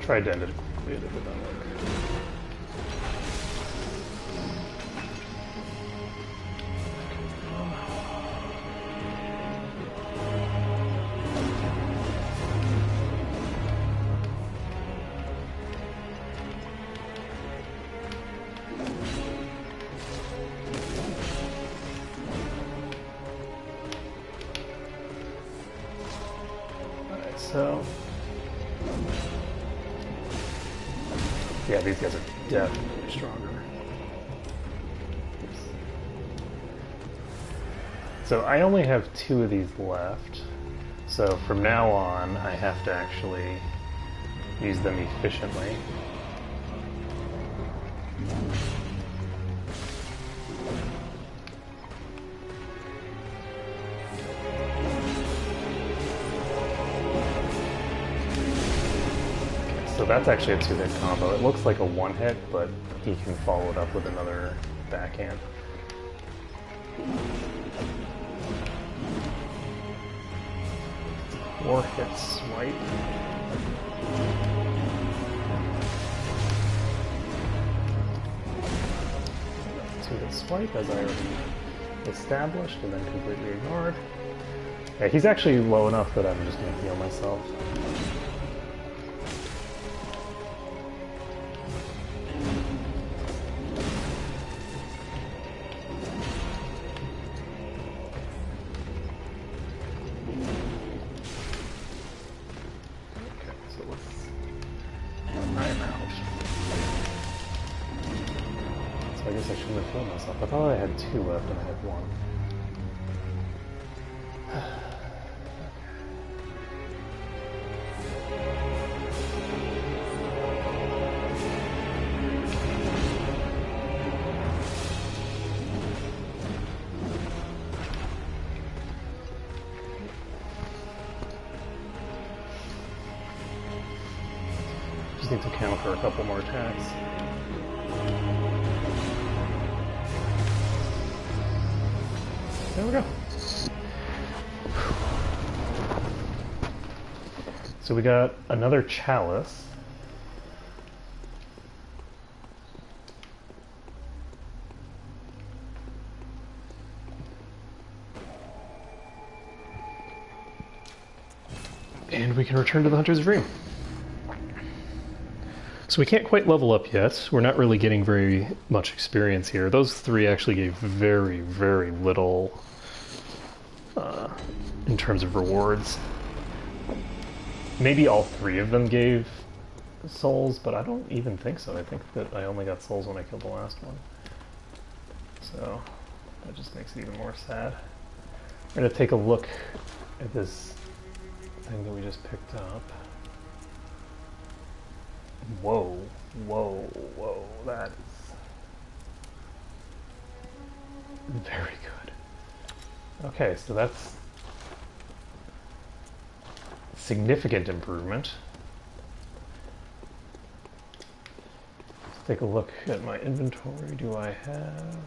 Tried to end it quickly, it did not work. Alright, so... yeah, these guys are definitely stronger. So I only have 2 of these left. So from now on, I have to actually use them efficiently. So that's actually a 2-hit combo. It looks like a 1-hit, but he can follow it up with another backhand. 4 hit swipe. 2-hit swipe, as I already established, and then completely ignored. Yeah, he's actually low enough that I'm just going to heal myself. I guess I shouldn't have killed myself. I thought I had 2 left and I had 1. Just need to counter a couple more attacks. There we go. So we got another chalice. And we can return to the Hunter's Dream. So we can't quite level up yet. We're not really getting very much experience here. Those 3 actually gave very, very little in terms of rewards. Maybe all 3 of them gave souls, but I don't even think so. I think that I only got souls when I killed the last one. So that just makes it even more sad. We're going to take a look at this thing that we just picked up. Whoa, whoa, whoa, that is very good. Okay, so that's significant improvement. Let's take a look at my inventory. Do I have...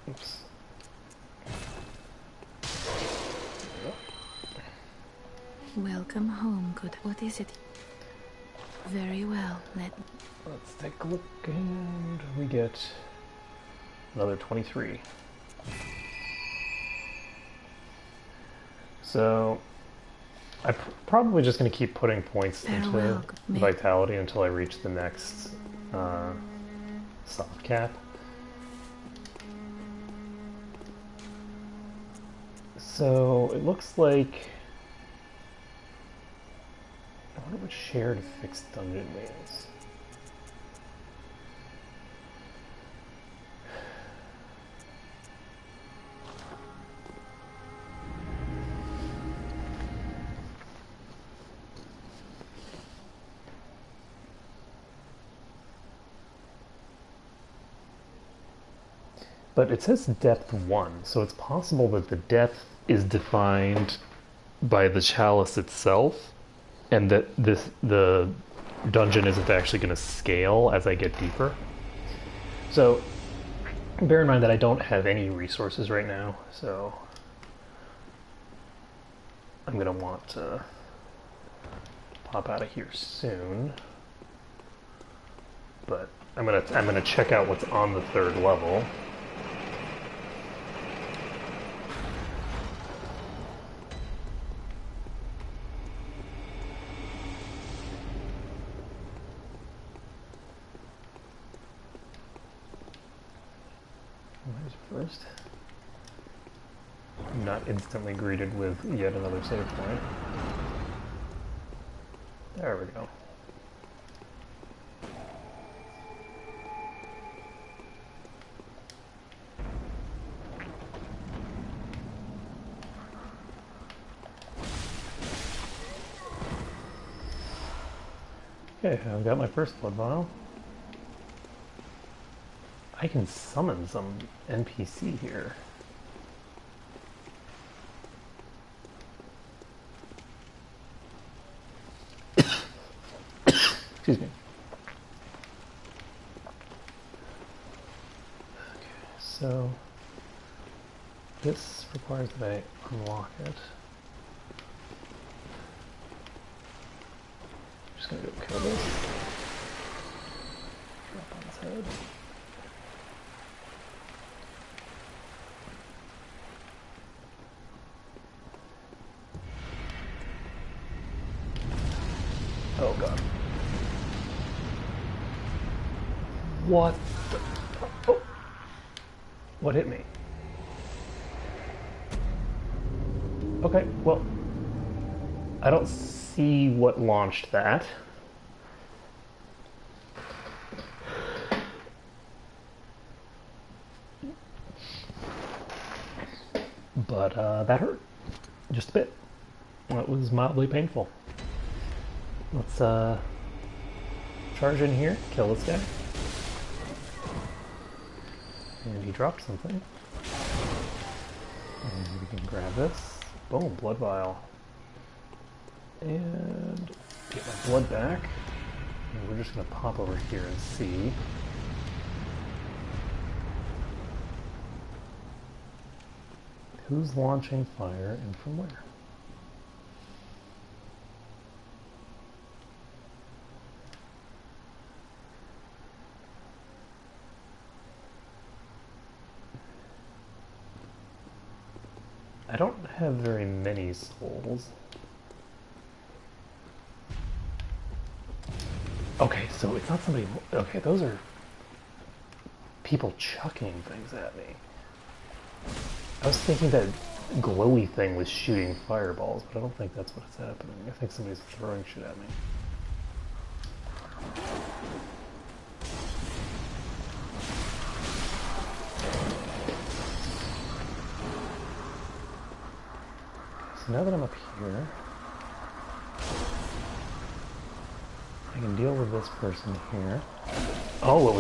Oops. Welcome home, good. What is it? Very well, Let's take a look, and we get another 23. So I'm probably just going to keep putting points into vitality until I reach the next soft cap. So it looks like... I wonder what shared fixed dungeon means. But it says depth 1, so it's possible that the depth is defined by the chalice itself, and that the dungeon isn't actually going to scale as I get deeper. So bear in mind that I don't have any resources right now, so I'm going to want to pop out of here soon. But I'm gonna check out what's on the 3rd level. First, I'm not instantly greeted with yet another save point. There we go. Okay, I've got my first blood vial. I can summon some NPC here. Excuse me. Okay, so this requires that I unlock it. I'm just gonna go kill this. Drop on his head. Oh god. What the... Oh! What hit me? Okay, well... I don't see what launched that. But, that hurt. Just a bit. That was mildly painful. Let's, charge in here, kill this guy. And he dropped something. And we can grab this. Boom, blood vial. And get my blood back. And we're just gonna pop over here and see. Who's launching fire and from where? I don't have very many souls. Okay, so it's not somebody... Okay, those are people chucking things at me. I was thinking that glowy thing was shooting fireballs, but I don't think that's what's happening. I think somebody's throwing shit at me. So now that I'm up here, I can deal with this person here. Oh,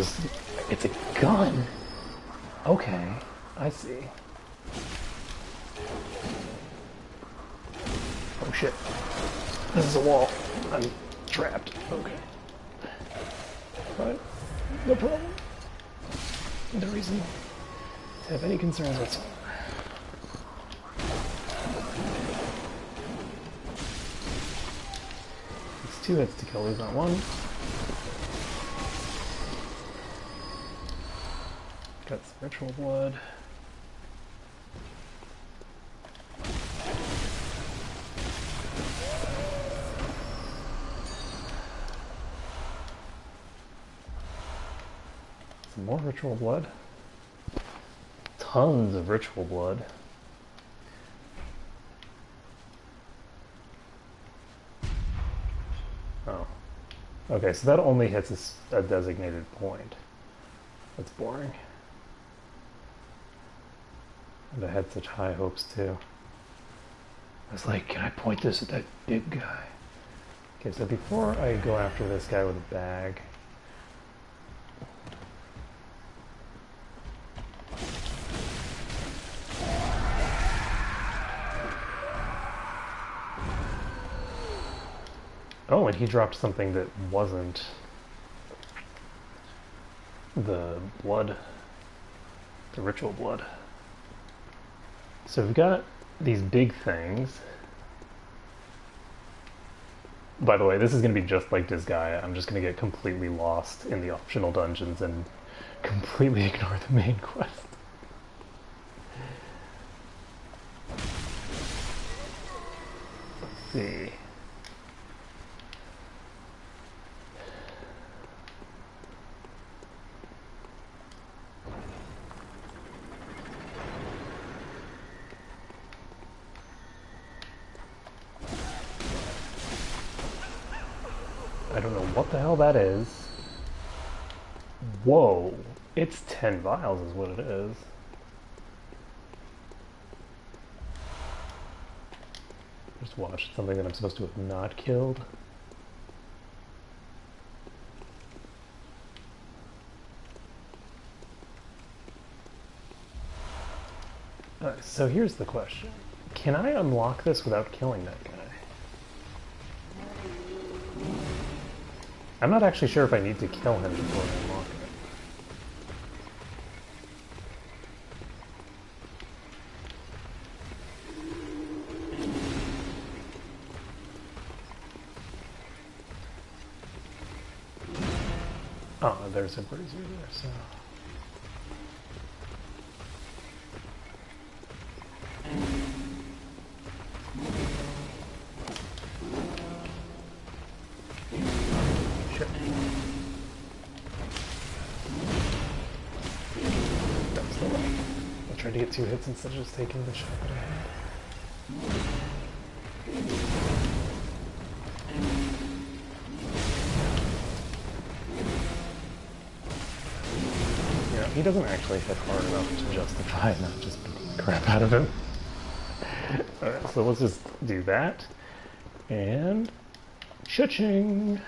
it's a gun! Okay, I see. Oh shit. This is a wall. I'm trapped. Okay. Fine. No problem. No reason to have any concerns whatsoever. It's 2 hits to kill, he's not 1. Got some ritual blood. Some more ritual blood. Tons of ritual blood. Oh. Okay, so that only hits a designated point. That's boring. And I had such high hopes too. I was like, can I point this at that big guy? Okay, so before I go after this guy with a bag... Oh, and he dropped something that wasn't the blood, the ritual blood. So we've got these big things. By the way, this is going to be just like Disgaea. I'm just going to get completely lost in the optional dungeons and completely ignore the main quest. Let's see. I don't know what the hell that is. Whoa, it's 10 vials is what it is. Just watched something that I'm supposed to have not killed. Alright, so here's the question. Can I unlock this without killing that guy? I'm not actually sure if I need to kill him before I unlock it. Oh, there's a brazier there, so... Shit. That's the one. I tried to get 2 hits instead of just taking the shot that I had. He doesn't actually hit hard enough to justify not just beating the crap out of him. Alright, so let's just do that. And... cha-ching!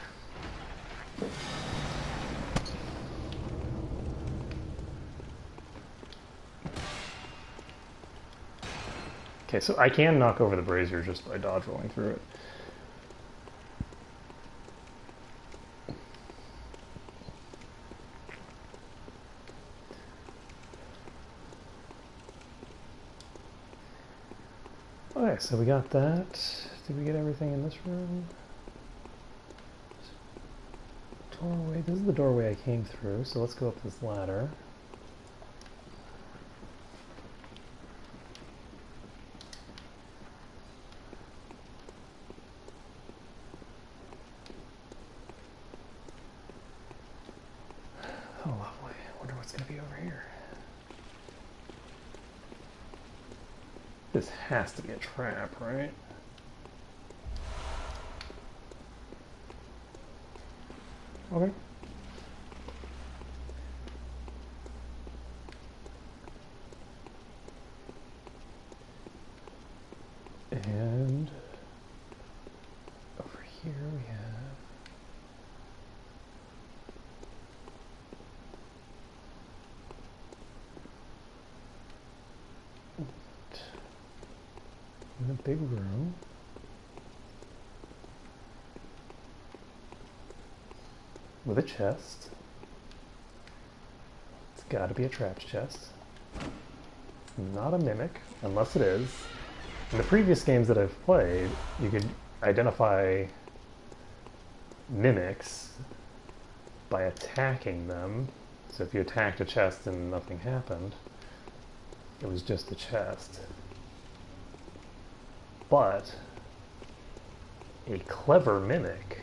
Okay, so I can knock over the brazier just by dodge rolling through it. Okay, so we got that. Did we get everything in this room? Doorway. This is the doorway I came through, so let's go up this ladder. Oh, lovely. I wonder what's going to be over here. This has to be a trap, right? Okay. And over here we have in a big room. With a chest. It's got to be a trapped chest. Not a mimic, unless it is. In the previous games that I've played, you could identify mimics by attacking them. So if you attacked a chest and nothing happened, it was just a chest. But a clever mimic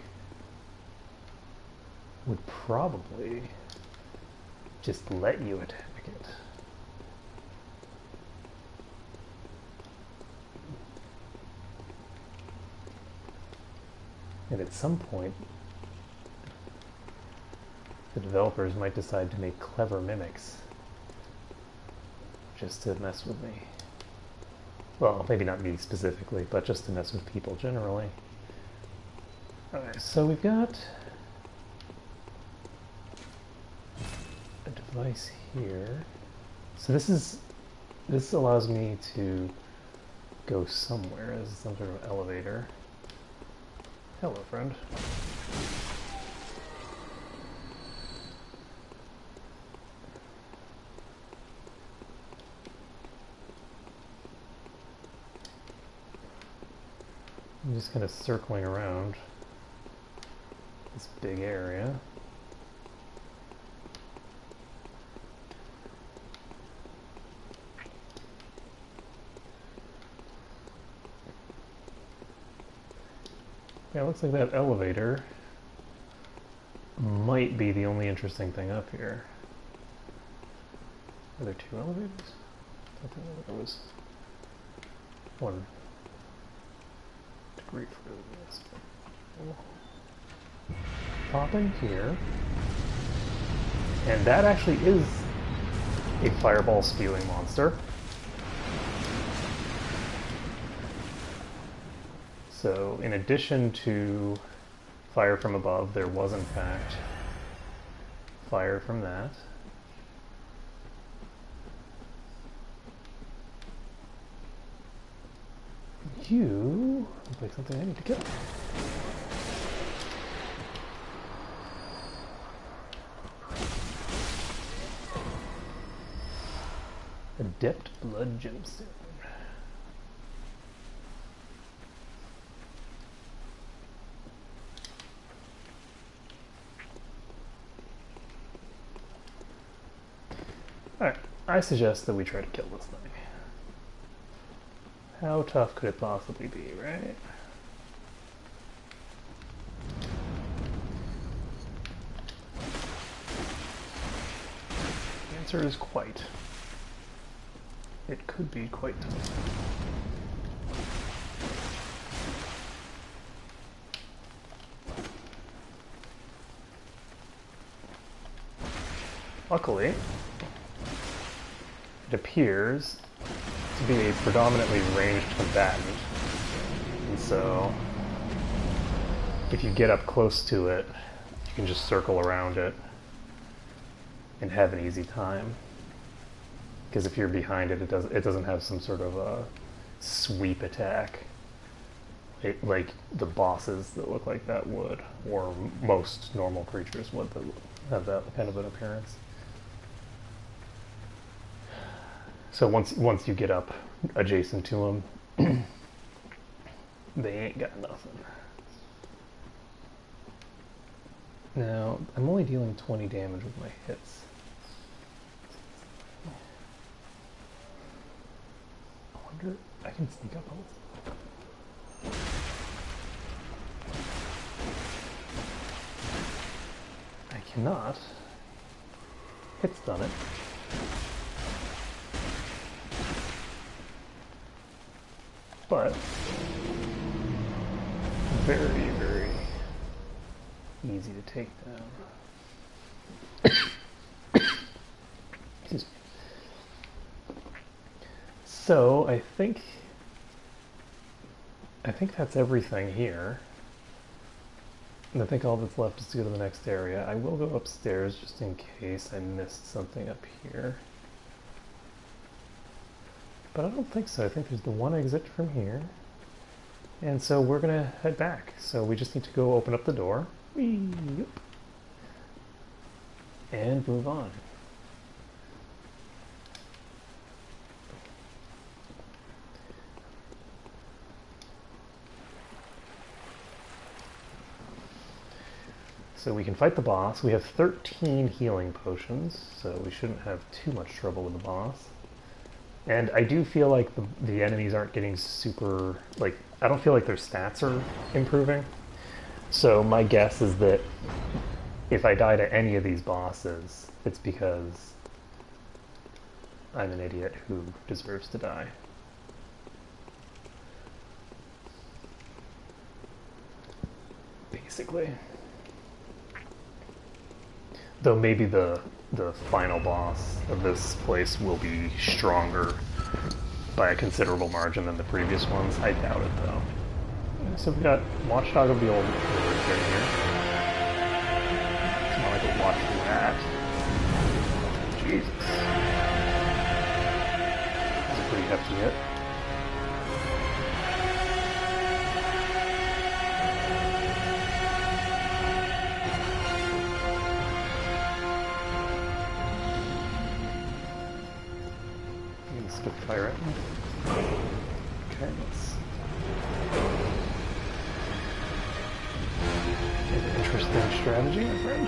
would probably just let you attack it. And at some point, the developers might decide to make clever mimics just to mess with me. Well, maybe not me specifically, but just to mess with people generally. Alright, so we've got a device here. So this allows me to go somewhere. This is some sort of elevator. Hello, friend. I'm just kind of circling around this big area. Yeah, it looks like that elevator might be the only interesting thing up here. Are there 2 elevators? I thought there was one. Great for this. We'll pop in here. And that actually is a fireball spewing monster. So in addition to fire from above, there was in fact fire from that. You look like something I need to kill. Adept Blood Gemstone. Alright, I suggest that we try to kill this thing. How tough could it possibly be, right? The answer is quite. It could be quite tough. Luckily, it appears to be a predominantly ranged combatant, and so if you get up close to it, you can just circle around it and have an easy time. Because if you're behind it, it doesn't have some sort of a sweep attack, like the bosses that look like that would, or most normal creatures would that have that kind of an appearance. So once you get up adjacent to them, they ain't got nothing. Now, I'm only dealing 20 damage with my hits. I wonder, I can sneak up on this. I cannot. Hit's done it. But very, very easy to take down. Excuse me. So I think that's everything here. And I think all that's left is to go to the next area. I will go upstairs just in case I missed something up here. But I don't think so. I think there's the one exit from here. And so we're going to head back. So we just need to go open up the door. Whee, yep. And move on. So we can fight the boss. We have 13 healing potions, so we shouldn't have too much trouble with the boss. And I do feel like the enemies aren't getting super, like, I don't feel like their stats are improving. So my guess is that if I die to any of these bosses, it's because I'm an idiot who deserves to die. Basically. Though maybe the final boss of this place will be stronger by a considerable margin than the previous ones. I doubt it, though. So we've got Watchdog of the Old Lords right here. It's not like a watch rat. Jesus. That's a pretty hefty hit. Fire it. Okay, let's an interesting strategy, my friend.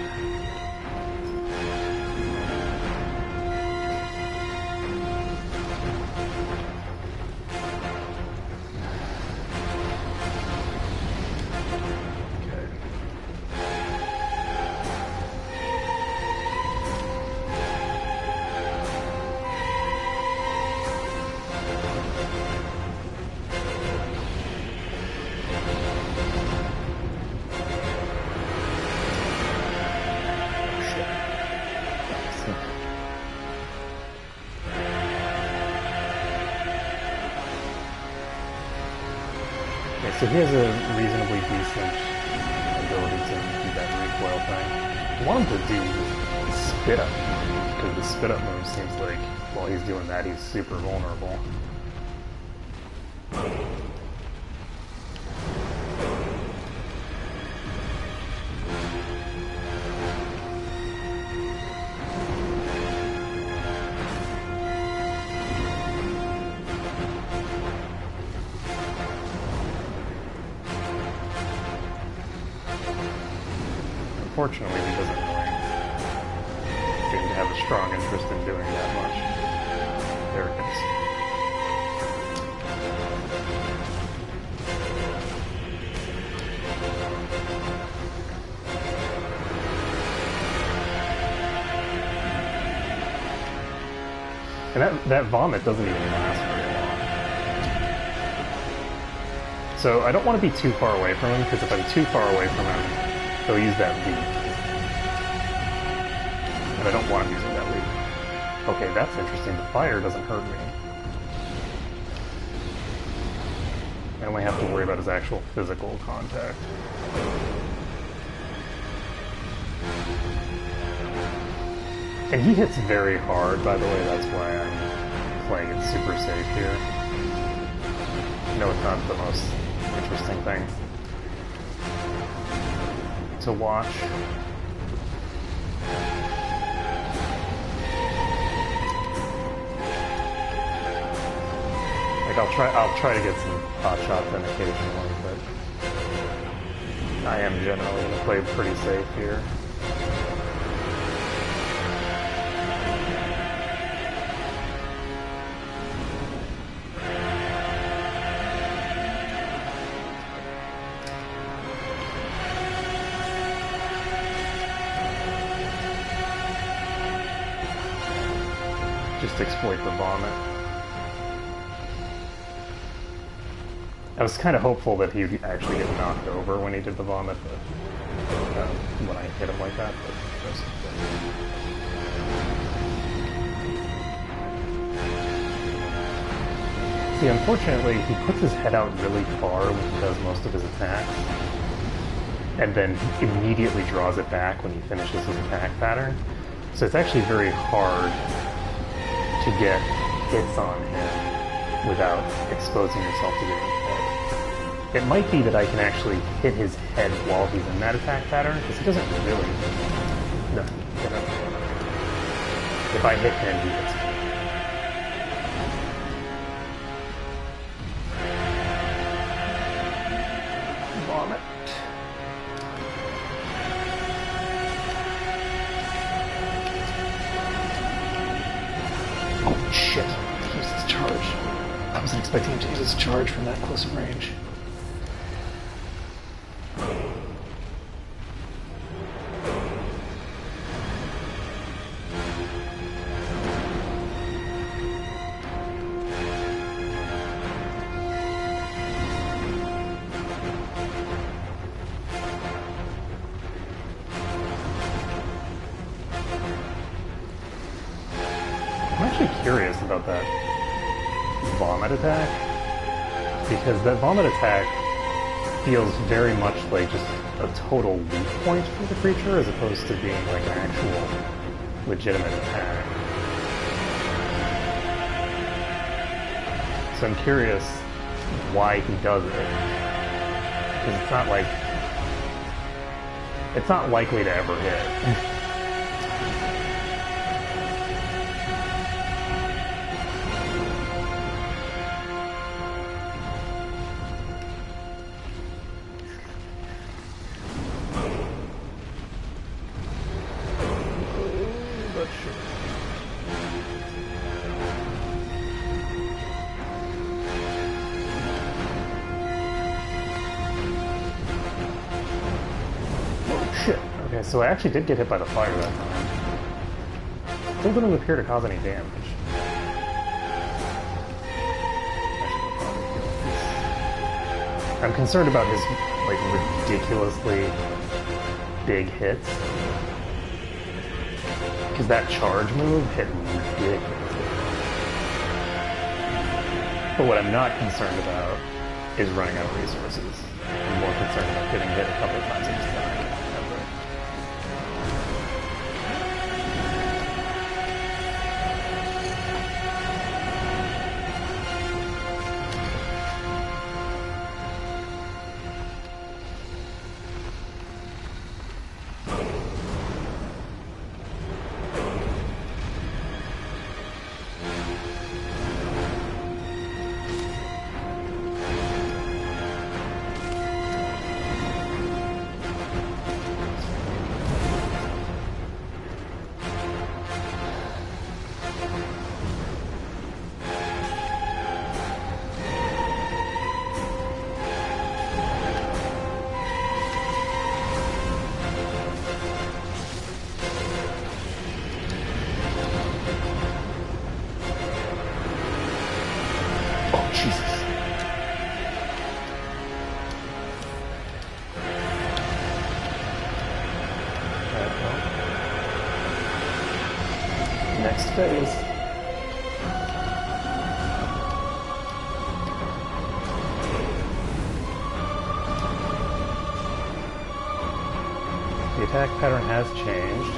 So he has a reasonably decent ability to do that recoil thing. I want him to do the spit up move, because the spit up move seems like while he's doing that he's super vulnerable. unfortunately, he doesn't really seem to have a strong interest in doing that much. There it is. And that vomit doesn't even last very long. So I don't want to be too far away from him, because if I'm too far away from him, he'll use that leap. And I don't want him using that leap. Okay, that's interesting. The fire doesn't hurt me. I only have to worry about his actual physical contact. And he hits very hard, by the way, that's why I'm playing it super safe here. No, it's not the most interesting thing to watch. Like, I'll try to get some pot shots in occasionally, but I am generally going to play pretty safe here. Just exploit the vomit. I was kind of hopeful that he'd actually get knocked over when he did the vomit, but when I hit him like that, but that's okay. See, unfortunately, he puts his head out really far when he does most of his attacks, and then immediately draws it back when he finishes his attack pattern. So it's actually very hard to get hits on him without exposing yourself to getting hit. It might be that I can actually hit his head while he's in that attack pattern, because he doesn't really... No, you know. If I hit him, he hits me. Vomit. Oh shit, he used his charge. I wasn't expecting him to use his charge from that close range. I'm actually curious about that vomit attack, because that vomit attack feels very much like just a total weak point for the creature as opposed to being like an actual legitimate attack. So I'm curious why he does it, because it's not likely to ever hit. Okay, so I actually did get hit by the fire that time. Still didn't appear to cause any damage. I'm concerned about his, like, ridiculously big hits. Because that charge move hit ridiculously. But what I'm not concerned about is running out of resources. I'm more concerned about getting hit a couple of times in his stomach. Jesus. Alright, well. Next phase. The attack pattern has changed.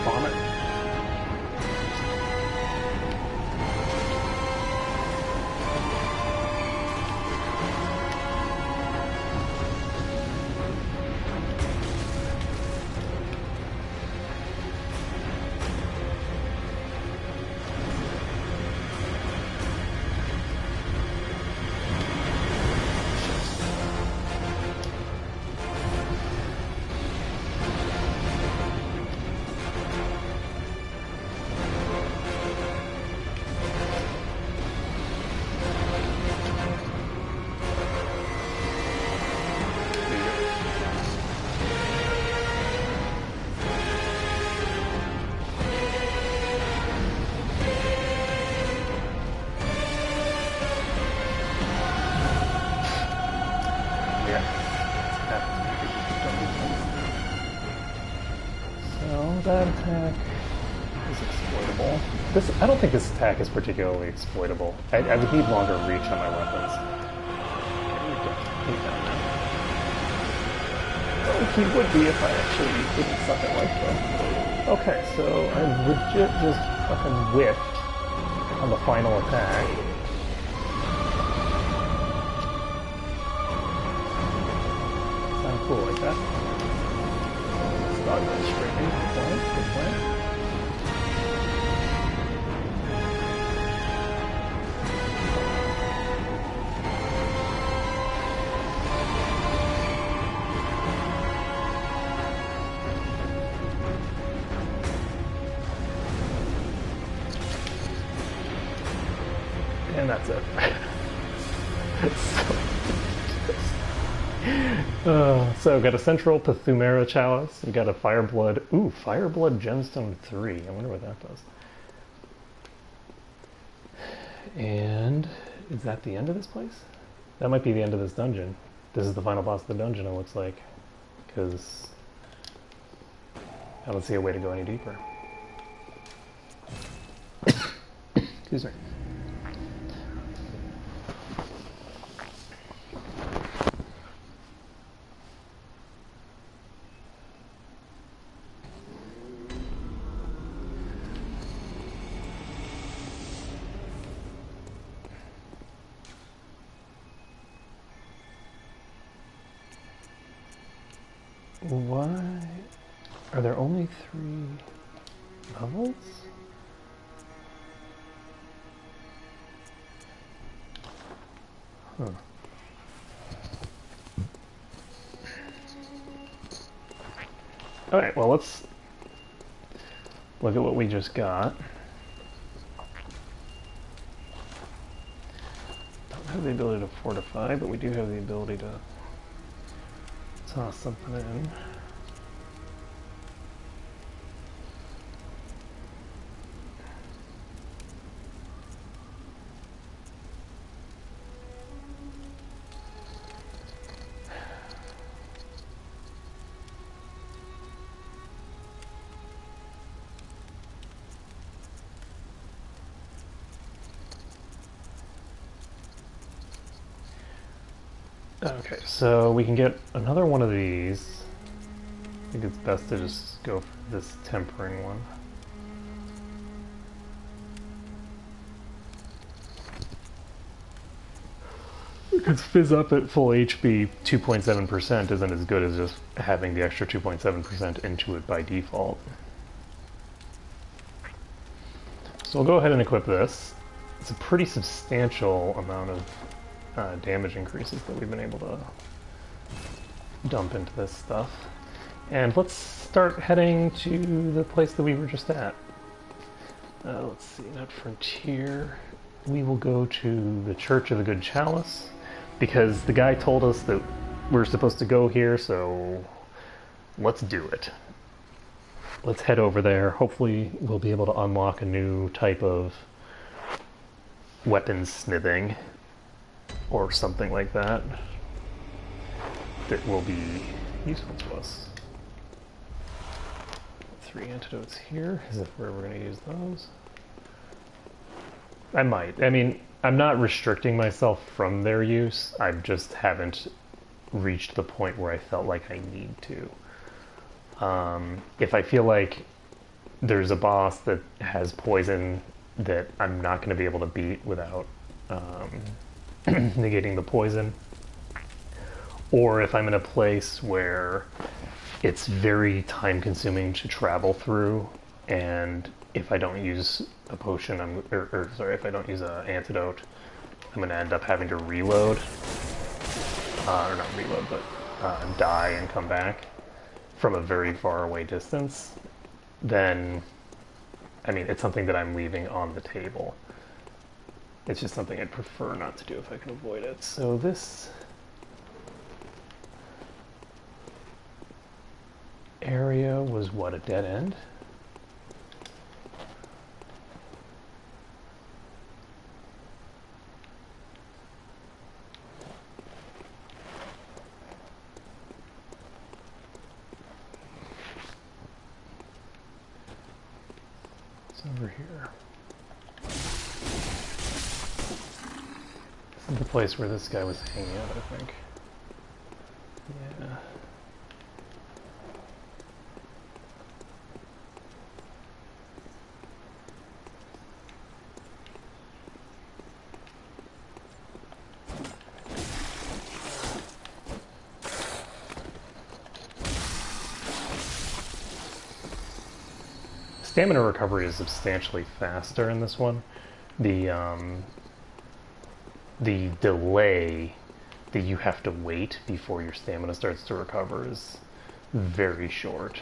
Vomit. That attack is exploitable. I don't think this attack is particularly exploitable. I would need longer reach on my weapons. Oh, he would be if I actually didn't suck at life though. Okay, so I legit just fucking whiffed on the final attack. Sound cool like that. Start going straight in. Good plan. Good plan. And that's it. So got a central Pathumera chalice. We got a Fireblood. Ooh, Fireblood Gemstone 3. I wonder what that does. And is that the end of this place? That might be the end of this dungeon. This is the final boss of the dungeon, it looks like. Because I don't see a way to go any deeper. Excuse me. Why are there only 3 levels? Huh. Alright, well let's look at what we just got. Don't have the ability to fortify, but we do have the ability to toss something in. Okay, so we can get another one of these. I think it's best to just go for this tempering one. Because fizz up at full HP 2.7% isn't as good as just having the extra 2.7% into it by default. So we'll go ahead and equip this. It's a pretty substantial amount of damage increases that we've been able to dump into this stuff. And let's start heading to the place that we were just at. Let's see, not Frontier. We will go to the Church of the Good Chalice, because the guy told us that we're supposed to go here, so let's do it. let's head over there. Hopefully we'll be able to unlock a new type of weapon smithing or something like that that will be useful to us. 3 antidotes here. Is that where we're going to use those? I might. I mean, I'm not restricting myself from their use. I just haven't reached the point where I felt like I need to. If I feel like there's a boss that has poison that I'm not going to be able to beat without negating the poison, or if I'm in a place where it's very time consuming to travel through, and if I don't use a potion, if I don't use an antidote, I'm going to end up having to reload, or not reload, but die and come back from a very far away distance, then, I mean, it's something that I'm leaving on the table. It's just something I'd prefer not to do if I can avoid it. So this area was what, a dead end? Over here. This is the place where this guy was hanging out, I think. Yeah. Stamina recovery is substantially faster in this one. The delay that you have to wait before your stamina starts to recover is very short.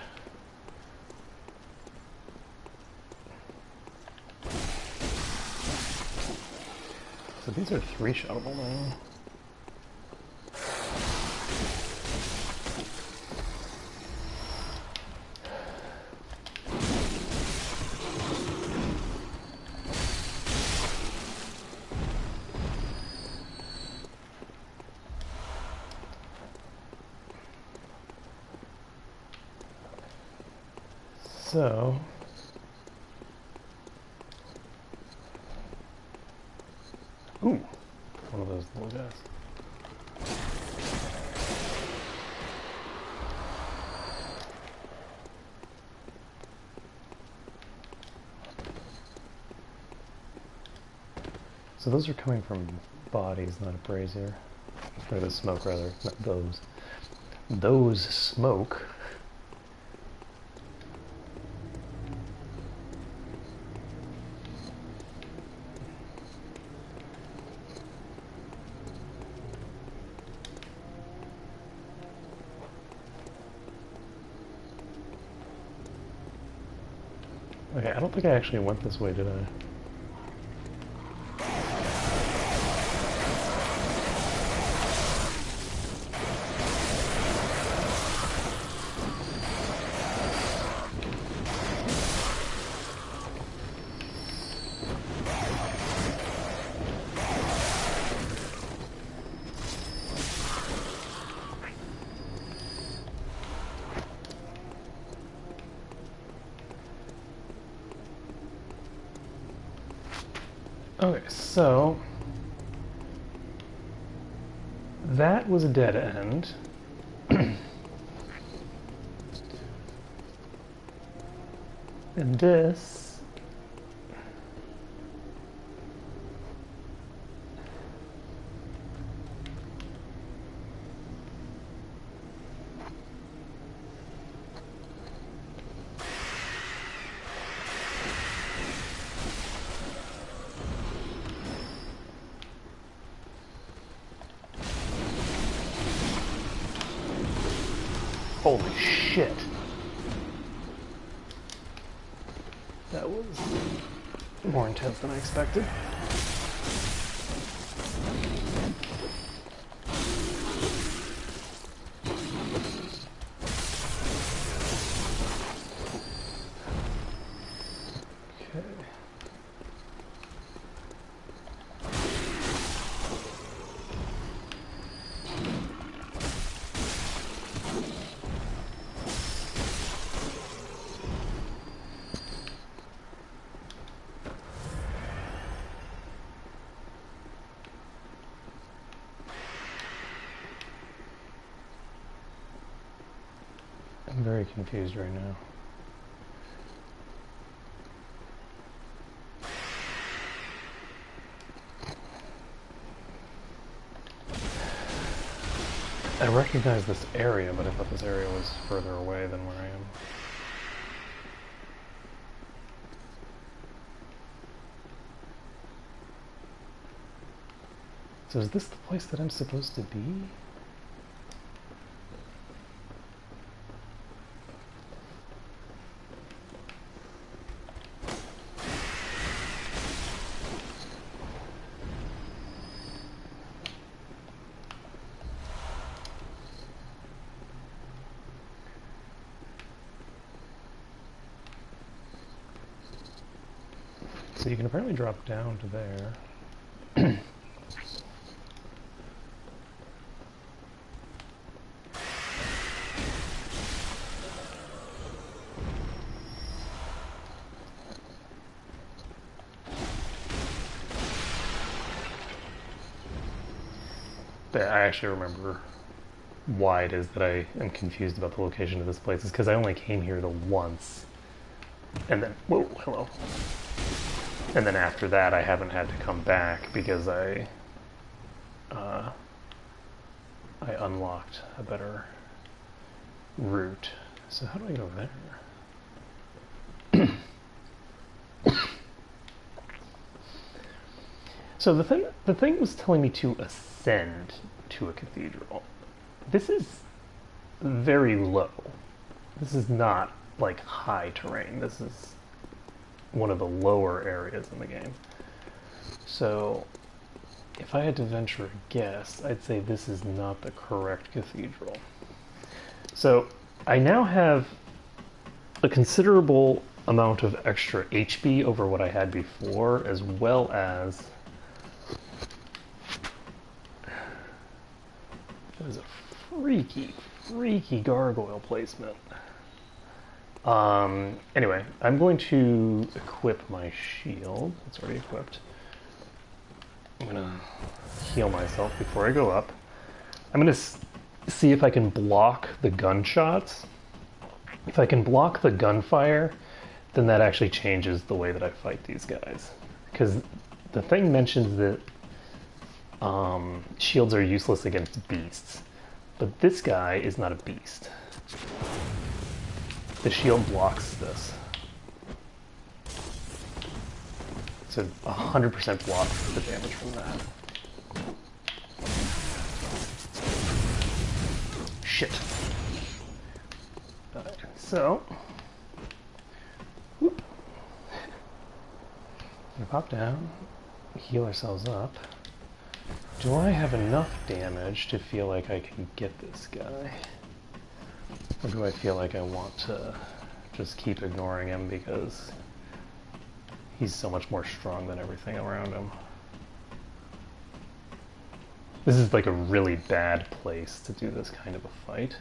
So these are 3-shotable now. So, ooh, one of those little guys. So those are coming from bodies, not a brazier. Or the smoke, rather, not those. Those smoke. Okay, I don't think I actually went this way, did I? Okay, so that was a dead end. And this holy shit. That was more intense than I expected. I'm very confused right now. I recognize this area, but I thought this area was further away than where I am. So is this the place that I'm supposed to be? So you can apparently drop down to there. But I actually remember why it is that I am confused about the location of this place. It's because I only came here the once. And then, whoa, hello. And then after that, I haven't had to come back because I unlocked a better route. So how do I get over there? So the thing was telling me to ascend to a cathedral. This is very low. This is not like high terrain. This is one of the lower areas in the game. So if I had to venture a guess, I'd say this is not the correct cathedral. So I now have a considerable amount of extra HP over what I had before, as well as that is a freaky gargoyle placement. Anyway, I'm going to equip my shield. It's already equipped. I'm gonna heal myself before I go up. I'm gonna see if I can block the gunshots. If I can block the gunfire, then that actually changes the way that I fight these guys. Because the thing mentions that shields are useless against beasts, but this guy is not a beast. The shield blocks this. So 100% blocks the damage from that. Shit. Alright, so whoop. We pop down, heal ourselves up. Do I have enough damage to feel like I can get this guy? Or do I feel like I want to just keep ignoring him because he's so much more strong than everything around him? This is like a really bad place to do this kind of a fight.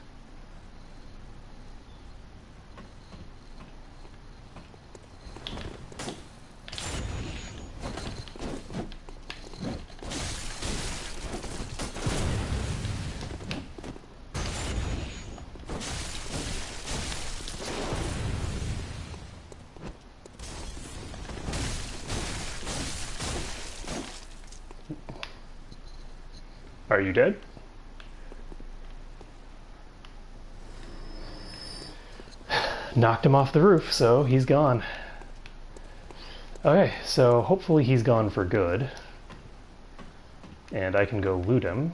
Are you dead? Knocked him off the roof, so he's gone. Okay, so hopefully he's gone for good. And I can go loot him.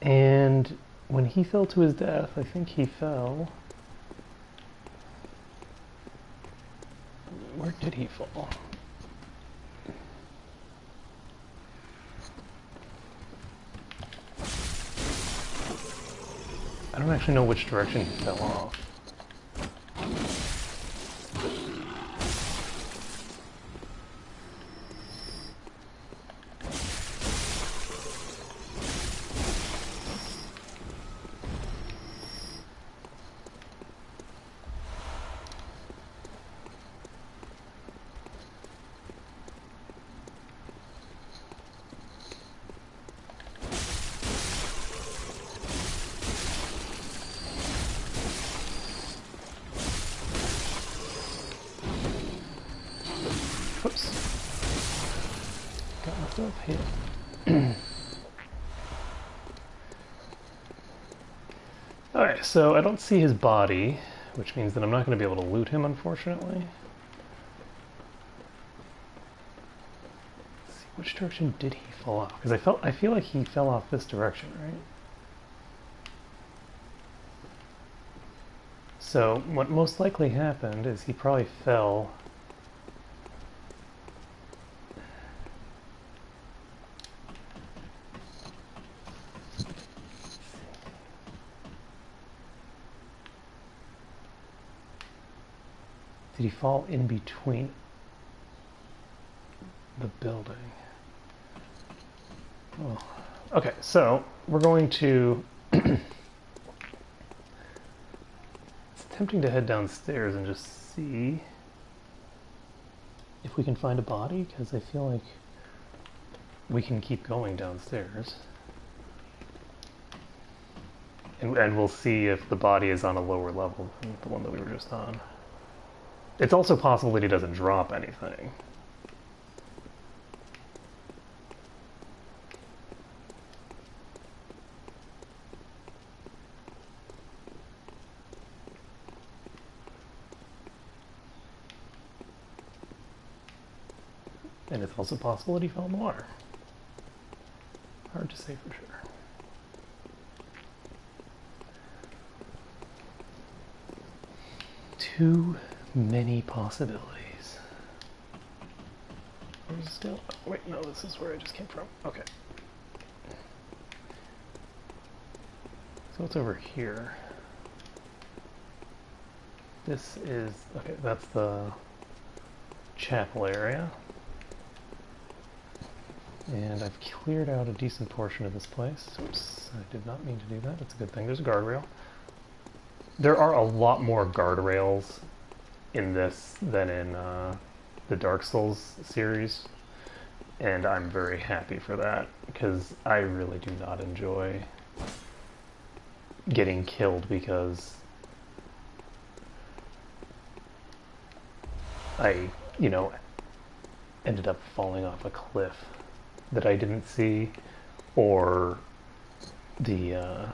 And when he fell to his death, I think he fell... Where did he fall? I don't actually know which direction he fell off. Yeah. Alright, so I don't see his body, which means that I'm not going to be able to loot him, unfortunately. Let's see, which direction did he fall off? Because I feel like he fell off this direction, right? So what most likely happened is he probably fell. Did he fall in between the building? Oh. Okay, so we're going to... It's tempting to head downstairs and just see if we can find a body, because I feel like we can keep going downstairs. And we'll see if the body is on a lower level than the one that we were just on. It's also possible that he doesn't drop anything. And it's also possible that he fell in the water. Hard to say for sure. Too many possibilities. Where's still? Oh, wait, no, this is where I just came from. Okay. So what's over here? This is, okay, that's the chapel area. And I've cleared out a decent portion of this place. Oops, I did not mean to do that. That's a good thing. There's a guardrail. There are a lot more guardrails in this than in the Dark Souls series. And I'm very happy for that, because I really do not enjoy getting killed because I, you know, ended up falling off a cliff that I didn't see, or the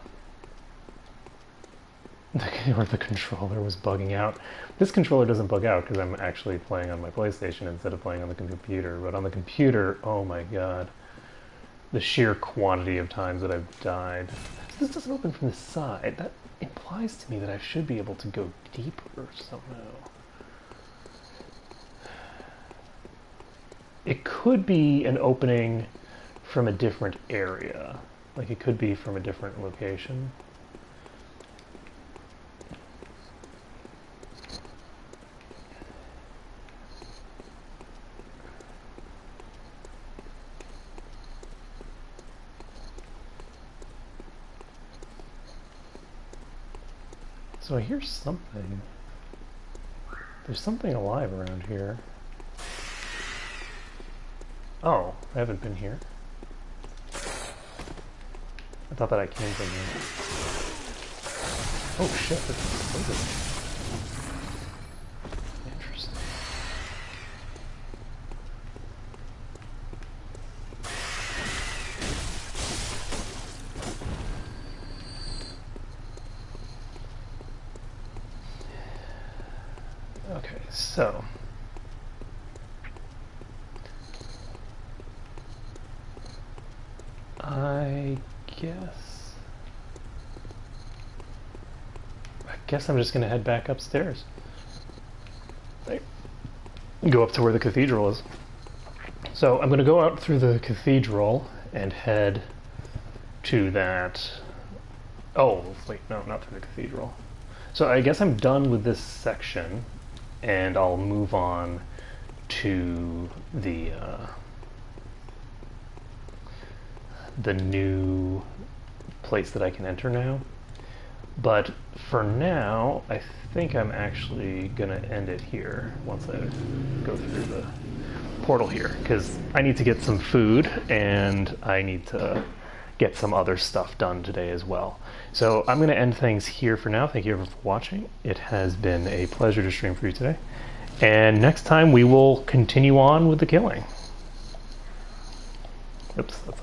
controller was bugging out. This controller doesn't bug out because I'm actually playing on my PlayStation instead of playing on the computer, but on the computer, oh my god, the sheer quantity of times that I've died. This doesn't open from the side. That implies to me that I should be able to go deeper somehow. It could be an opening from a different area. Like, it could be from a different location. So I hear something. There's something alive around here. Oh, I haven't been here. I thought that I came from here. Oh shit, this is interesting. Okay, so I guess I'm just gonna head back upstairs. Go up to where the cathedral is. So I'm gonna go out through the cathedral and head to that. Oh, wait, no, not through the cathedral. So I guess I'm done with this section, and I'll move on to the new place that I can enter now. But for now, I think I'm actually gonna end it here once I go through the portal here, because I need to get some food and I need to get some other stuff done today as well. So I'm gonna end things here for now. Thank you everyone for watching. It has been a pleasure to stream for you today. And next time we will continue on with the killing. Oops, that's